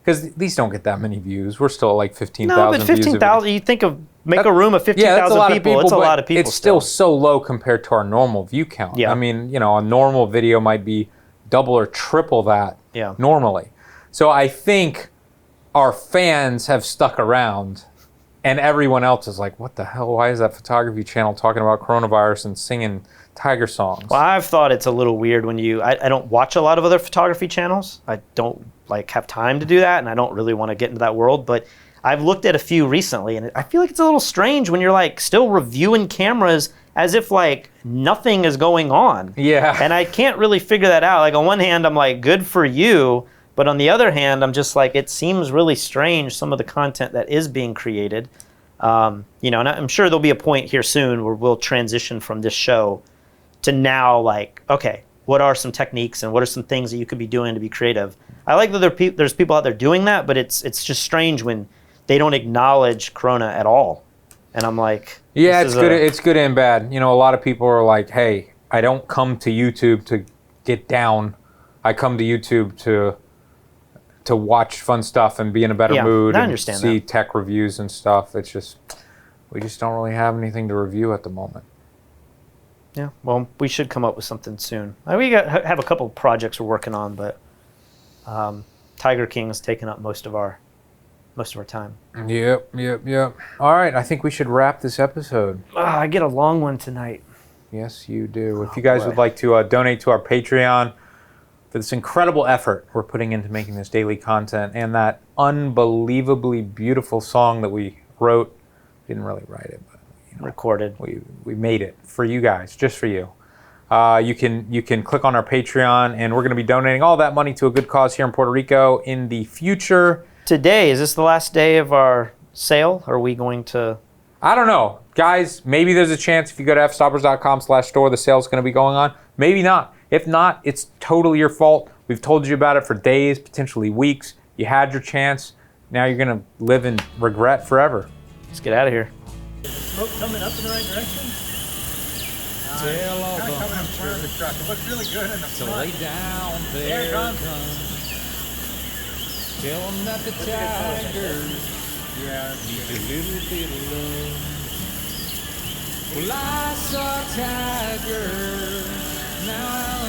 [SPEAKER 1] because these don't get that many views. We're still at like 15,000
[SPEAKER 2] No, but 15,000, you think of, make a room of 15,000 people, it's a lot of people.
[SPEAKER 1] It's still so low compared to our normal view count.
[SPEAKER 2] Yeah.
[SPEAKER 1] I mean, you know, a normal video might be double or triple that normally. So I think our fans have stuck around, and everyone else is like, what the hell? Why is that photography channel talking about coronavirus and singing tiger songs?
[SPEAKER 2] Well, I've thought it's a little weird when I don't watch a lot of other photography channels. I don't like have time to do that, and I don't really want to get into that world, but I've looked at a few recently, and I feel like it's a little strange when you're like still reviewing cameras as if like nothing is going on.
[SPEAKER 1] Yeah.
[SPEAKER 2] And I can't really figure that out. Like on one hand, I'm like, good for you. But on the other hand, I'm just like, it seems really strange, some of the content that is being created. You know, and I'm sure there'll be a point here soon where we'll transition from this show to now like, okay, what are some techniques and what are some things that you could be doing to be creative? I like that there's people out there doing that, but it's just strange when they don't acknowledge Corona at all. And I'm like,
[SPEAKER 1] yeah, it's good. It's good and bad. You know, a lot of people are like, "Hey, I don't come to YouTube to get down. I come to YouTube to watch fun stuff and be in a better mood and see tech reviews and stuff." It's just we just don't really have anything to review at the moment.
[SPEAKER 2] Yeah, well, we should come up with something soon. We have a couple of projects we're working on, but Tiger King's taken up most of our time.
[SPEAKER 1] Yep. All right, I think we should wrap this episode.
[SPEAKER 2] I get a long one tonight.
[SPEAKER 1] Yes, you do. If you guys would like to donate to our Patreon for this incredible effort we're putting into making this daily content and that unbelievably beautiful song that we wrote, didn't really write it, but
[SPEAKER 2] recorded.
[SPEAKER 1] We made it for you guys, just for you. You can click on our Patreon, and we're going to be donating all that money to a good cause here in Puerto Rico in the future.
[SPEAKER 2] Today, is this the last day of our sale? Are we going to...
[SPEAKER 1] I don't know. Guys, maybe there's a chance if you go to fstoppers.com/store, the sale's going to be going on. Maybe not. If not, it's totally your fault. We've told you about it for days, potentially weeks. You had your chance. Now you're going to live in regret forever.
[SPEAKER 2] Let's get out of here.
[SPEAKER 3] Smoke coming up in the right direction?
[SPEAKER 1] Tail off
[SPEAKER 3] coming in front of the truck. It looks really good in the front.
[SPEAKER 1] Lay down,
[SPEAKER 3] there it comes.
[SPEAKER 1] Tell them that the tigers need a little bit of love. Well, I saw a tiger, now I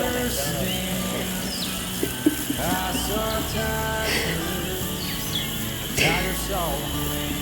[SPEAKER 1] understand. I saw a tiger saw me.